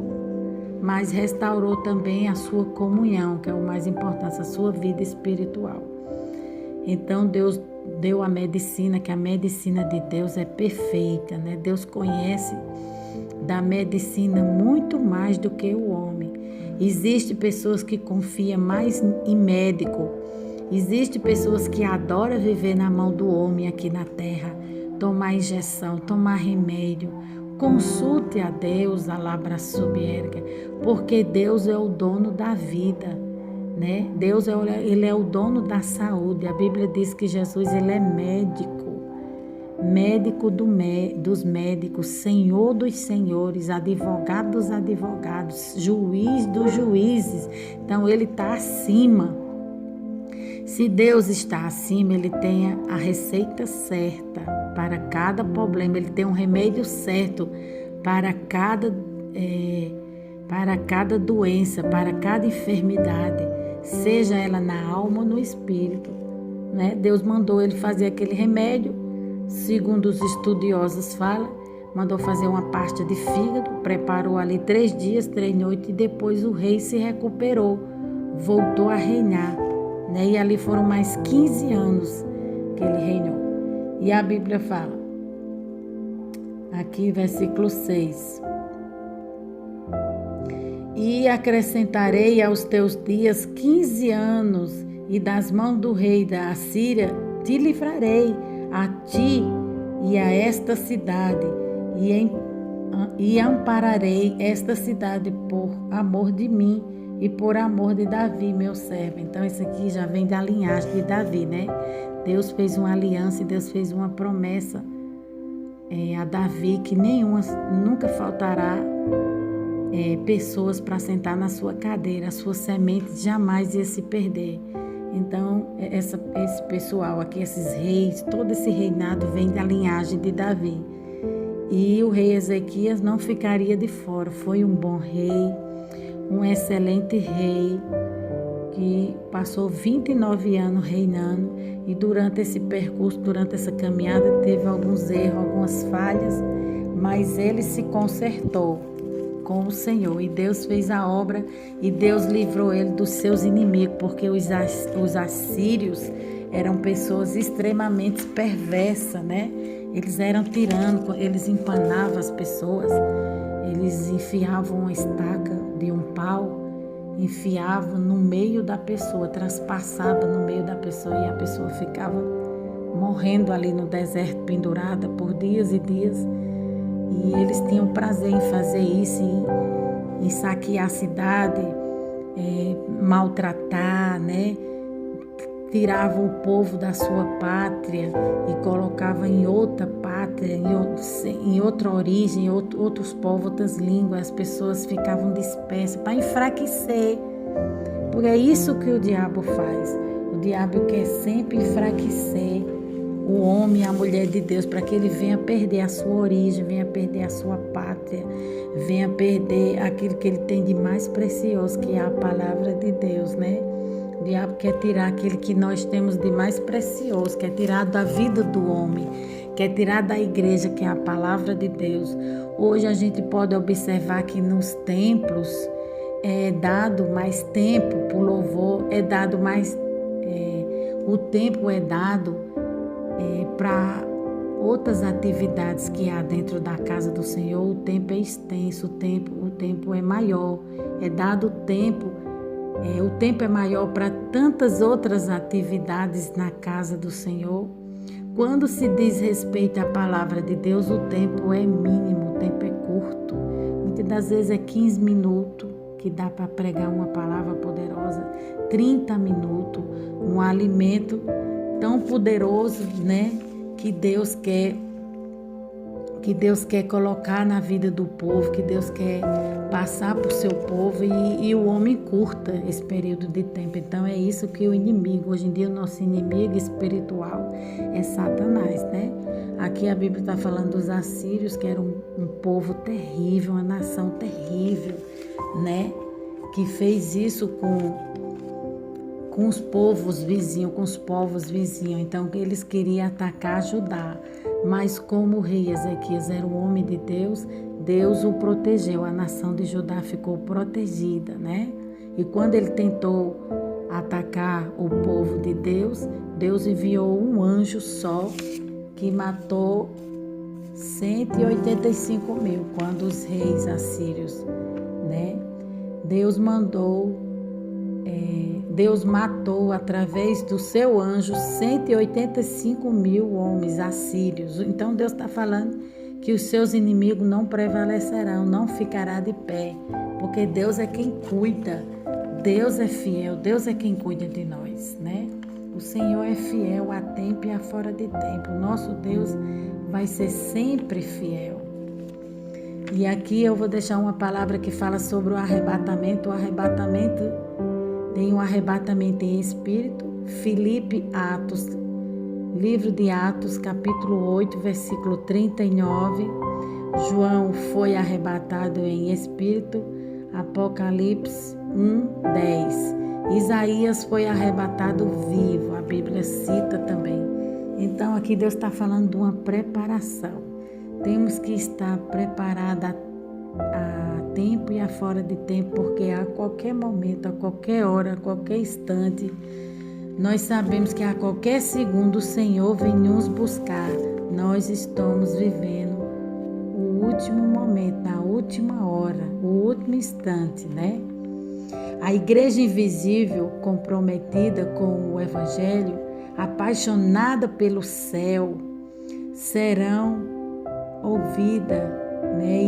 mas restaurou também a sua comunhão, que é o mais importante, a sua vida espiritual. Então Deus deu a medicina, que a medicina de Deus é perfeita, né? Deus conhece da medicina muito mais do que o homem. Existem pessoas que confiam mais em médico, existem pessoas que adoram viver na mão do homem aqui na terra, tomar injeção, tomar remédio. Consulte a Deus, alabraçubierga, porque Deus é o dono da vida, né? Deus ele é o dono da saúde. A Bíblia diz que Jesus, ele é médico dos médicos, Senhor dos senhores, advogado dos advogados, juiz dos juízes. Então ele está acima. Se Deus está acima, ele tem a receita certa para cada problema, ele tem um remédio certo para cada doença, para cada enfermidade, seja ela na alma ou no espírito, né? Deus mandou ele fazer aquele remédio, segundo os estudiosos falam, mandou fazer uma pasta de fígado, preparou ali 3 dias, 3 noites, e depois o rei se recuperou, voltou a reinar, né? E ali foram mais 15 anos que ele reinou. E a Bíblia fala, aqui versículo 6, E acrescentarei aos teus dias 15 anos, e das mãos do rei da Assíria te livrarei, a ti e a esta cidade, e ampararei esta cidade por amor de mim e por amor de Davi, meu servo. Então, isso aqui já vem da linhagem de Davi, né? Deus fez uma aliança e Deus fez uma promessa a Davi, que nunca faltará pessoas para sentar na sua cadeira, a sua semente jamais ia se perder. Então, esse pessoal aqui, esses reis, todo esse reinado vem da linhagem de Davi. E o rei Ezequias não ficaria de fora. Foi um bom rei, um excelente rei, que passou 29 anos reinando, e durante esse percurso, durante essa caminhada, teve alguns erros, algumas falhas, mas ele se consertou com o Senhor, e Deus fez a obra, e Deus livrou ele dos seus inimigos, porque os assírios eram pessoas extremamente perversas, né? Eles eram tiranos, eles empanavam as pessoas, eles enfiavam uma estaca de um pau, enfiavam no meio da pessoa, traspassava no meio da pessoa, e a pessoa ficava morrendo ali no deserto, pendurada por dias e dias. E eles tinham prazer em fazer isso, em saquear a cidade, maltratar, né? Tiravam o povo da sua pátria e colocavam em outra pátria, em outra origem, outros povos, outras línguas. As pessoas ficavam dispersas para enfraquecer. Porque é isso que o diabo faz. O diabo quer sempre enfraquecer o homem e a mulher de Deus, para que ele venha perder a sua origem, venha perder a sua pátria, venha perder aquilo que ele tem de mais precioso, que é a palavra de Deus, né? O diabo quer tirar aquilo que nós temos de mais precioso, quer tirar da vida do homem, quer tirar da igreja, que é a palavra de Deus. Hoje a gente pode observar que nos templos é dado mais tempo para o louvor, o tempo é dado para outras atividades que há dentro da casa do Senhor. O tempo é extenso, o tempo é maior, é dado tempo. O tempo é maior para tantas outras atividades na casa do Senhor. Quando se diz respeito à palavra de Deus, o tempo é mínimo, o tempo é curto. Muitas das vezes é 15 minutos que dá para pregar uma palavra poderosa, 30 minutos, um alimento tão poderoso, né, que Deus quer colocar na vida do povo, que Deus quer passar para o seu povo, e o homem curta esse período de tempo. Então é isso que o inimigo, hoje em dia o nosso inimigo espiritual é Satanás, né? Aqui a Bíblia está falando dos assírios, que eram um povo terrível, uma nação terrível, né? Que fez isso com os povos vizinhos, Então eles queriam atacar Judá, mas como o rei Ezequias era um homem de Deus, Deus o protegeu, a nação de Judá ficou protegida, né? E quando ele tentou atacar o povo de Deus, Deus enviou um anjo só, que matou 185 mil, quando os reis assírios, né? Deus matou através do seu anjo 185 mil homens assírios. Então Deus está falando que os seus inimigos não prevalecerão, não ficará de pé, porque Deus é quem cuida, Deus é fiel, Deus é quem cuida de nós, né? O Senhor é fiel a tempo e a fora de tempo. O nosso Deus vai ser sempre fiel. E aqui eu vou deixar uma palavra que fala sobre o arrebatamento. O arrebatamento tem um arrebatamento em espírito. Atos, livro de Atos, capítulo 8, versículo 39. João foi arrebatado em espírito. Apocalipse 1, 10. Isaías foi arrebatado vivo. A Bíblia cita também. Então aqui Deus está falando de uma preparação. Temos que estar preparada a tempo e a fora de tempo, porque a qualquer momento, a qualquer hora, a qualquer instante, nós sabemos que a qualquer segundo o Senhor vem nos buscar. Nós estamos vivendo o último momento, na última hora, o último instante, né? A igreja invisível, comprometida com o Evangelho, apaixonada pelo céu, serão ouvida, né,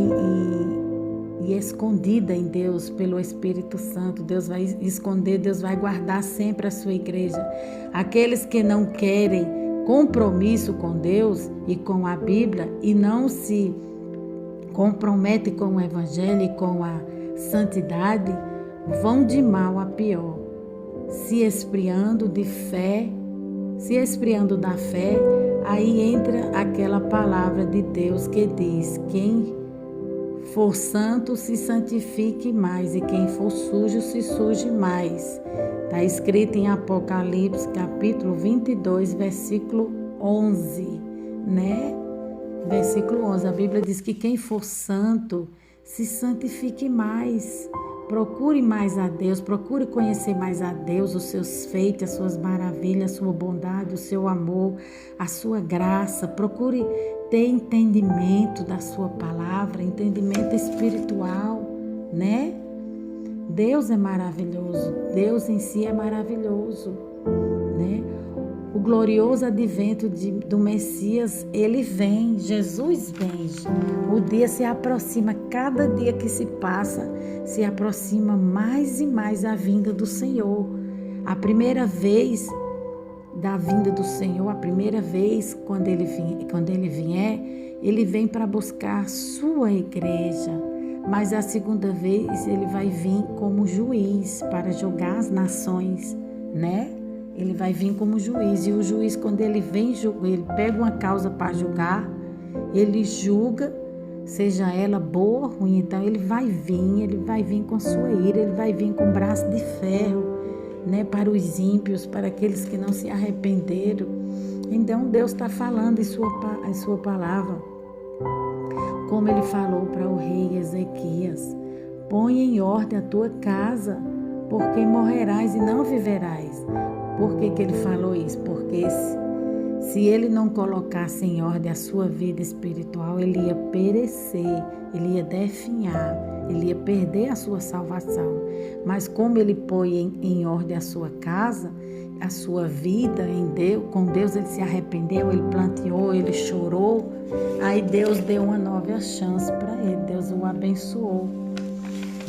e escondida em Deus pelo Espírito Santo. Deus vai esconder, Deus vai guardar sempre a sua igreja. Aqueles que não querem compromisso com Deus e com a Bíblia e não se comprometem com o Evangelho e com a santidade, vão de mal a pior, se esfriando da fé. Aí entra aquela palavra de Deus que diz: quem for santo se santifique mais, e quem for sujo se suje mais. Está escrito em Apocalipse capítulo 22, versículo 11, né? Versículo 11, a Bíblia diz que quem for santo se santifique mais. Procure mais a Deus, procure conhecer mais a Deus, os seus feitos, as suas maravilhas, a sua bondade, o seu amor, a sua graça. Procure ter entendimento da sua palavra, entendimento espiritual, né? Deus é maravilhoso, Deus em si é maravilhoso, né? O glorioso advento do Messias, ele vem, Jesus vem. O dia se aproxima, cada dia que se passa, se aproxima mais e mais a vinda do Senhor. A primeira vez da vinda do Senhor, a primeira vez quando ele vier, ele vem para buscar sua igreja. Mas a segunda vez ele vai vir como juiz para julgar as nações, né? Ele vai vir como juiz, e o juiz, quando ele vem, ele pega uma causa para julgar, ele julga, seja ela boa ou ruim. Então ele vai vir com sua ira, ele vai vir com braço de ferro, né, para os ímpios, para aqueles que não se arrependeram. Então Deus está falando em sua palavra, como ele falou para o rei Ezequias: põe em ordem a tua casa, porque morrerás e não viverás. Por que ele falou isso? Porque se ele não colocasse em ordem a sua vida espiritual, ele ia perecer, ele ia definhar, ele ia perder a sua salvação. Mas como ele põe em ordem a sua casa, a sua vida em Deus, com Deus, ele se arrependeu, ele planteou, ele chorou, aí Deus deu uma nova chance para ele, Deus o abençoou.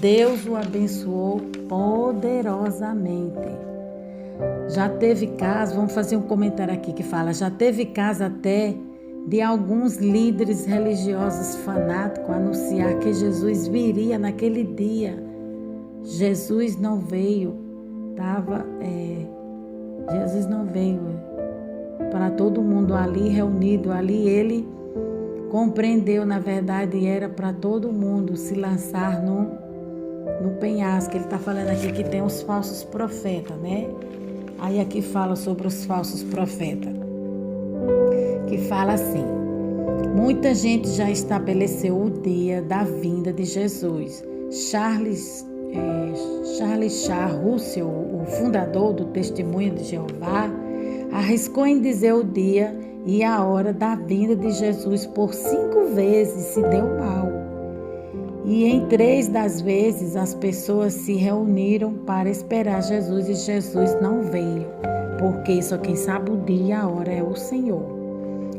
Deus o abençoou poderosamente. Já teve caso, vamos fazer um comentário aqui que fala, já teve caso até de alguns líderes religiosos fanáticos anunciar que Jesus viria naquele dia. Jesus não veio, Jesus não veio para todo mundo ali reunido, ali ele compreendeu, na verdade era para todo mundo se lançar no penhasco. Ele está falando aqui que tem os falsos profetas, né? Aí aqui fala sobre os falsos profetas, que fala assim: muita gente já estabeleceu o dia da vinda de Jesus. Charles Russell, o fundador do Testemunho de Jeová, arriscou em dizer o dia e a hora da vinda de Jesus por 5 vezes, se deu mal. E em 3 das vezes as pessoas se reuniram para esperar Jesus e Jesus não veio, porque só quem sabe o dia e a hora é o Senhor.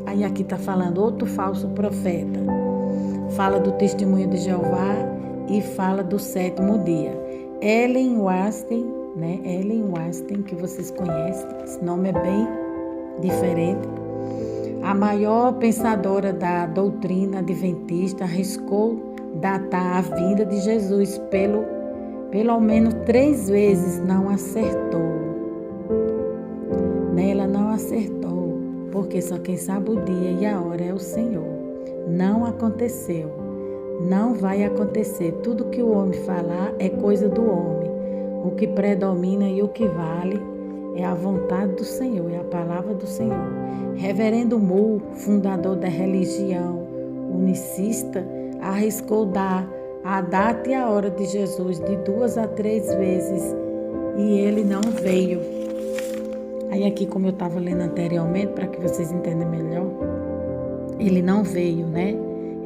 Aí aqui está falando outro falso profeta. Fala do Testemunho de Jeová e fala do 7º dia. Ellen White, né? Ellen White, que vocês conhecem, esse nome é bem diferente. A maior pensadora da doutrina adventista arriscou datar a vinda de Jesus pelo menos 3 vezes, não acertou. Ela não acertou, porque só quem sabe o dia e a hora é o Senhor. Não aconteceu, não vai acontecer. Tudo que o homem falar é coisa do homem. O que predomina e o que vale é a vontade do Senhor, é a palavra do Senhor. Reverendo Moore, fundador da religião unicista, arriscou dar a data e a hora de Jesus de 2 a 3 vezes e ele não veio. Aí aqui, como eu estava lendo anteriormente, para que vocês entendam melhor, ele não veio, né?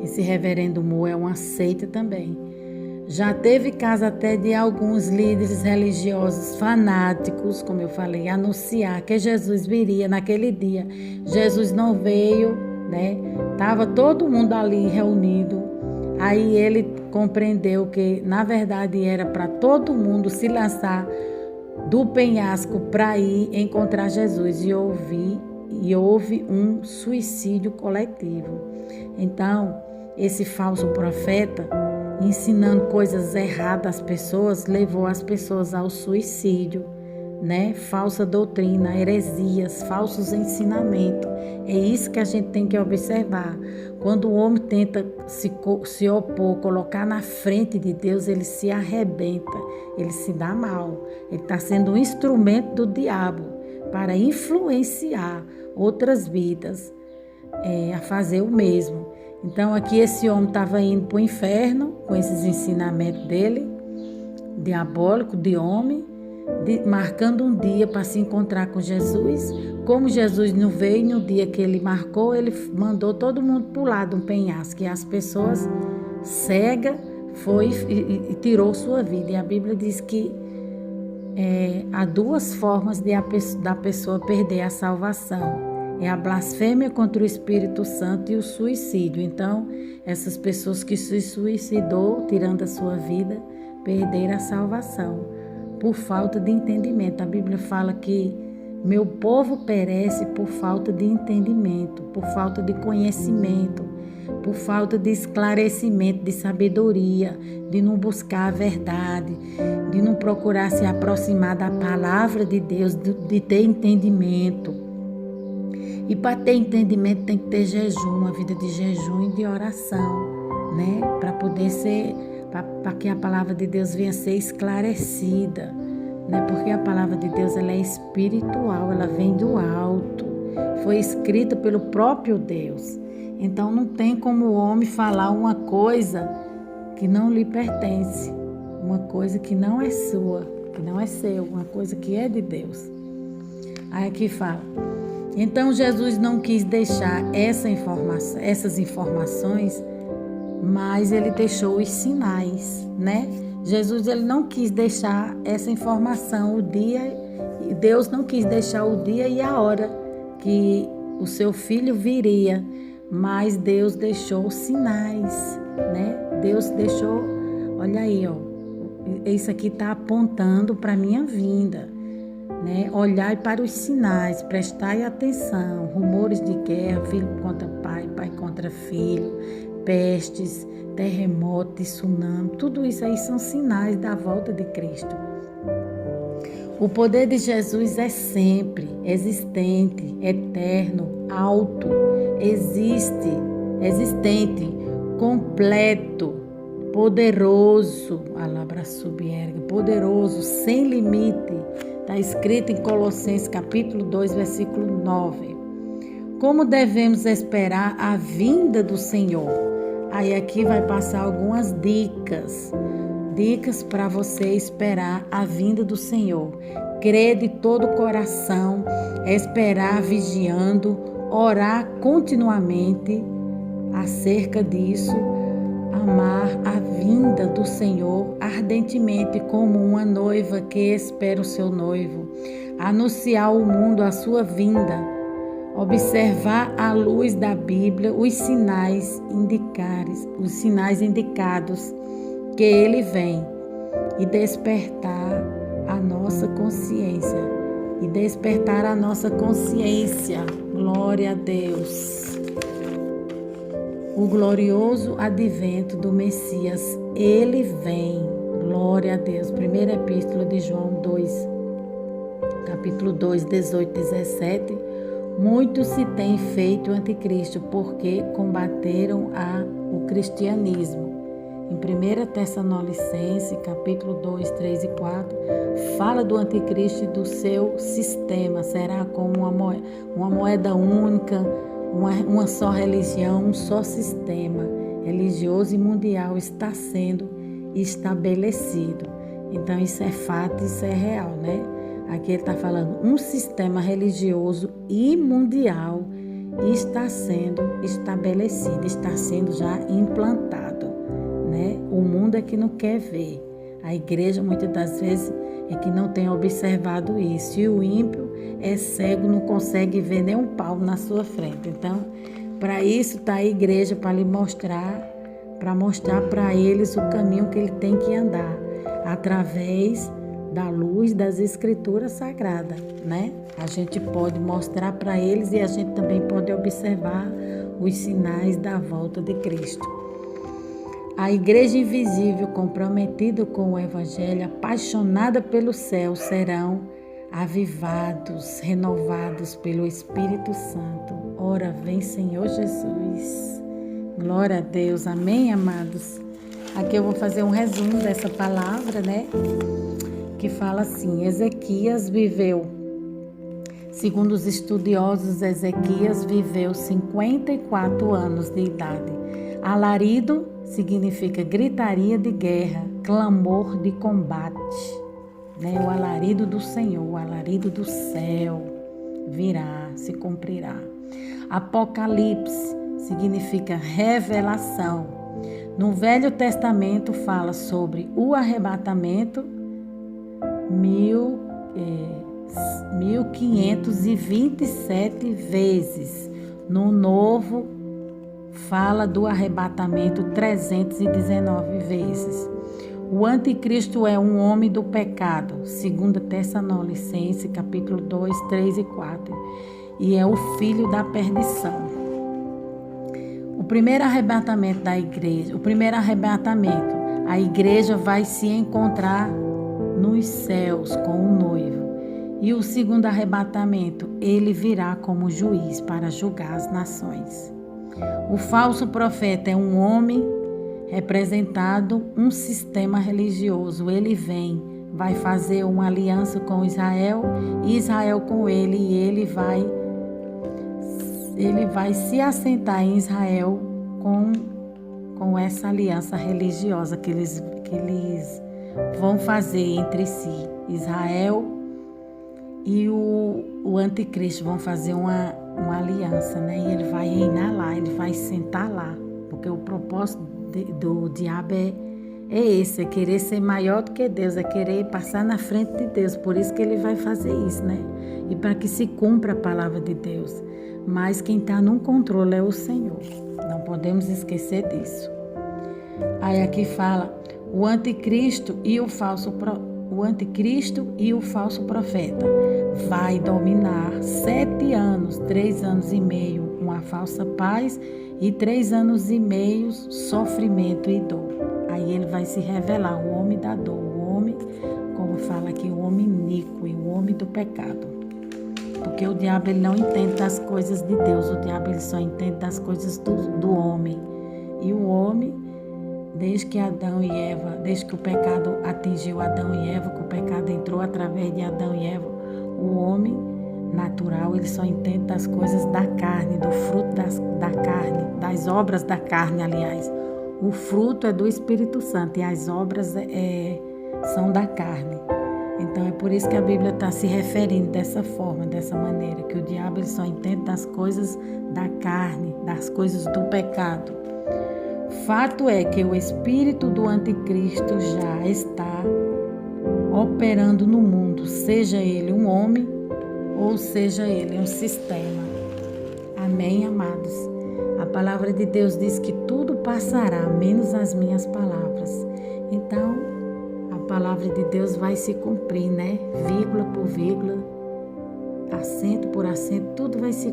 Esse reverendo Moore é uma seita também. Já teve caso até de alguns líderes religiosos fanáticos, como eu falei, anunciar que Jesus viria naquele dia. Jesus não veio, né? Tava todo mundo ali reunido. Aí ele compreendeu que, na verdade, era para todo mundo se lançar do penhasco para ir encontrar Jesus. E houve um suicídio coletivo. Então, esse falso profeta, ensinando coisas erradas às pessoas, levou as pessoas ao suicídio, né? Falsa doutrina, heresias, falsos ensinamentos. É isso que a gente tem que observar. Quando o homem tenta se opor, colocar na frente de Deus, ele se arrebenta, ele se dá mal. Ele está sendo um instrumento do diabo para influenciar outras vidas a fazer o mesmo. Então aqui esse homem estava indo para o inferno com esses ensinamentos dele, diabólico, de homem, marcando um dia para se encontrar com Jesus. Como Jesus não veio no dia que ele marcou, ele mandou todo mundo pular de um penhasco, e as pessoas cegas foi e tirou sua vida. E a Bíblia diz que há duas formas da pessoa perder a salvação. É a blasfêmia contra o Espírito Santo e o suicídio. Então, essas pessoas que se suicidou, tirando a sua vida, perderam a salvação por falta de entendimento. A Bíblia fala que meu povo perece por falta de entendimento, por falta de conhecimento, por falta de esclarecimento, de sabedoria, de não buscar a verdade, de não procurar se aproximar da palavra de Deus, de ter entendimento. E para ter entendimento tem que ter jejum, uma vida de jejum e de oração, né? Para poder ser, para que a palavra de Deus venha a ser esclarecida, né? Porque a palavra de Deus ela é espiritual, ela vem do alto, foi escrita pelo próprio Deus. Então não tem como o homem falar uma coisa que não lhe pertence, uma coisa que não é sua, que não é seu, uma coisa que é de Deus. Aí aqui fala: então Jesus não quis deixar essas informações, mas ele deixou os sinais, né? Jesus ele não quis deixar essa informação, o dia, Deus não quis deixar o dia e a hora que o seu filho viria, mas Deus deixou sinais, né? Deus deixou, olha aí, ó, isso aqui está apontando para a minha vinda. Né? Olhai para os sinais, prestai atenção, rumores de guerra, filho contra pai, pai contra filho, pestes, terremoto, tsunami, tudo isso aí são sinais da volta de Cristo. O poder de Jesus é sempre existente, eterno, alto, existente, completo, poderoso, poderoso, sem limite. Está escrito em Colossenses capítulo 2, versículo 9. Como devemos esperar a vinda do Senhor? Aí aqui vai passar algumas dicas para você esperar a vinda do Senhor. Crer de todo o coração, esperar vigiando, orar continuamente acerca disso, amar a vinda do Senhor ardentemente como uma noiva que espera o seu noivo, anunciar ao mundo a sua vinda, observar à luz da Bíblia os sinais indicados que ele vem e despertar a nossa consciência. Glória a Deus. O glorioso advento do Messias, ele vem. Glória a Deus. Primeira epístola de João 2, capítulo 2, 18, 17. Muito se tem feito anticristo, porque combateram o cristianismo. Em 1 Tessalonicenses, capítulo 2, 3 e 4, fala do anticristo e do seu sistema. Será como uma moeda única, uma só religião, um só sistema religioso e mundial está sendo estabelecido. Então isso é fato, isso é real, né? Aqui ele está falando um sistema religioso e mundial está sendo estabelecido, está sendo já implantado, né? O mundo é que não quer ver. A igreja, muitas das vezes, é que não tem observado isso. E o ímpio é cego, não consegue ver nem um palmo na sua frente. Então, para isso está a igreja, para lhe mostrar, para mostrar para eles o caminho que ele tem que andar, através da luz das escrituras sagradas, né? A gente pode mostrar para eles e a gente também pode observar os sinais da volta de Cristo. A igreja invisível, comprometida com o evangelho, apaixonada pelo céu, serão avivados, renovados pelo Espírito Santo. Ora, vem Senhor Jesus. Glória a Deus. Amém, amados? Aqui eu vou fazer um resumo dessa palavra, né? Que fala assim: Ezequias viveu, segundo os estudiosos, Ezequias viveu 54 anos de idade. Alarido significa gritaria de guerra, clamor de combate, né? O alarido do Senhor, o alarido do céu virá, se cumprirá. Apocalipse significa revelação. No Velho Testamento fala sobre o arrebatamento 1527 vezes. No Novo fala do arrebatamento 319 vezes. O anticristo é um homem do pecado, 2 Tessalonicenses, capítulo 2, 3 e 4, e é o filho da perdição. O primeiro arrebatamento da igreja, a igreja vai se encontrar nos céus com o noivo. E o segundo arrebatamento, ele virá como juiz para julgar as nações. O falso profeta é um homem representado, um sistema religioso. Ele vem, vai fazer uma aliança com Israel e Israel com ele, e ele vai se assentar em Israel com essa aliança religiosa que eles vão fazer entre si. Israel e o anticristo vão fazer uma aliança, né? E ele vai reinar lá, ele vai sentar lá, porque o propósito do diabo é esse, é querer ser maior do que Deus, é querer passar na frente de Deus. Por isso que ele vai fazer isso, né? E para que se cumpra a palavra de Deus. Mas quem está no controle é o Senhor. Não podemos esquecer disso. Aí aqui fala o anticristo e o falso profeta vai dominar 7 anos, 3 anos e meio, uma falsa paz, e 3 anos e meio, sofrimento e dor. Aí ele vai se revelar, o homem da dor, o homem, como fala aqui, o homem iníquo e o homem do pecado. Porque o diabo ele não entende das coisas de Deus, o diabo ele só entende das coisas do homem. E o homem, desde que o pecado atingiu Adão e Eva, que o pecado entrou através de Adão e Eva, o homem natural, ele só entende das coisas da carne, do fruto da carne, das obras da carne, aliás. O fruto é do Espírito Santo e as obras são da carne. Então é por isso que a Bíblia está se referindo dessa forma, dessa maneira, que o diabo ele só entende das coisas da carne, das coisas do pecado. Fato é que o espírito do anticristo já está operando no mundo, seja ele um homem ou seja ele um sistema. Amém, amados? A palavra de Deus diz que tudo passará, menos as minhas palavras. Então, a palavra de Deus vai se cumprir, né? Vírgula por vírgula, acento por acento, tudo vai se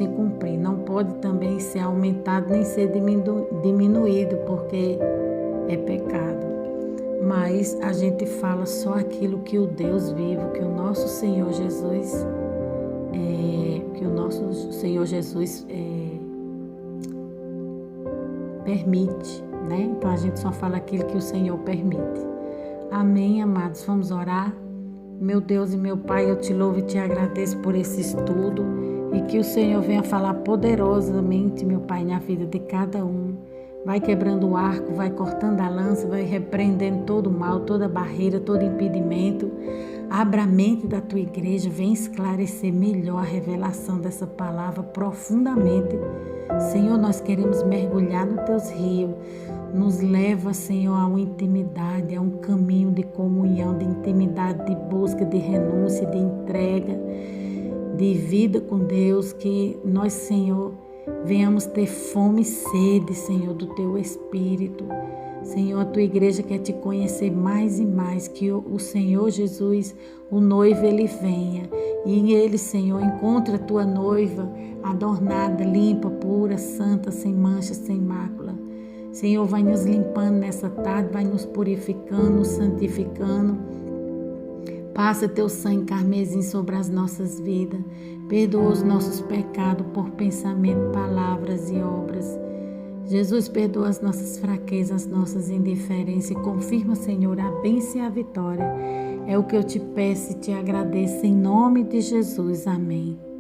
cumprir. Não pode também ser aumentado nem ser diminuído, porque é pecado. Mas a gente fala só aquilo que o Deus vivo, que o nosso Senhor Jesus permite, né? Então a gente só fala aquilo que o Senhor permite. Amém, amados? Vamos orar? Meu Deus e meu Pai, eu te louvo e te agradeço por esse estudo e que o Senhor venha falar poderosamente, meu Pai, na vida de cada um. Vai quebrando o arco, vai cortando a lança, vai repreendendo todo o mal, toda barreira, todo impedimento. Abra a mente da tua igreja, vem esclarecer melhor a revelação dessa palavra profundamente. Senhor, nós queremos mergulhar nos teus rios. Nos leva, Senhor, a uma intimidade, a um caminho de comunhão, de intimidade, de busca, de renúncia, de entrega, de vida com Deus. Que nós, Senhor, venhamos ter fome e sede, Senhor, do teu Espírito. Senhor, a tua igreja quer te conhecer mais e mais, que o Senhor Jesus, o noivo, ele venha. E em ele, Senhor, encontre a tua noiva adornada, limpa, pura, santa, sem mancha, sem mácula. Senhor, vai nos limpando nessa tarde, vai nos purificando, nos santificando. Passa teu sangue carmesim sobre as nossas vidas. Perdoa os nossos pecados por pensamento, palavras e obras. Jesus, perdoa as nossas fraquezas, as nossas indiferenças e confirma, Senhor, a bênção e a vitória. É o que eu te peço e te agradeço em nome de Jesus. Amém.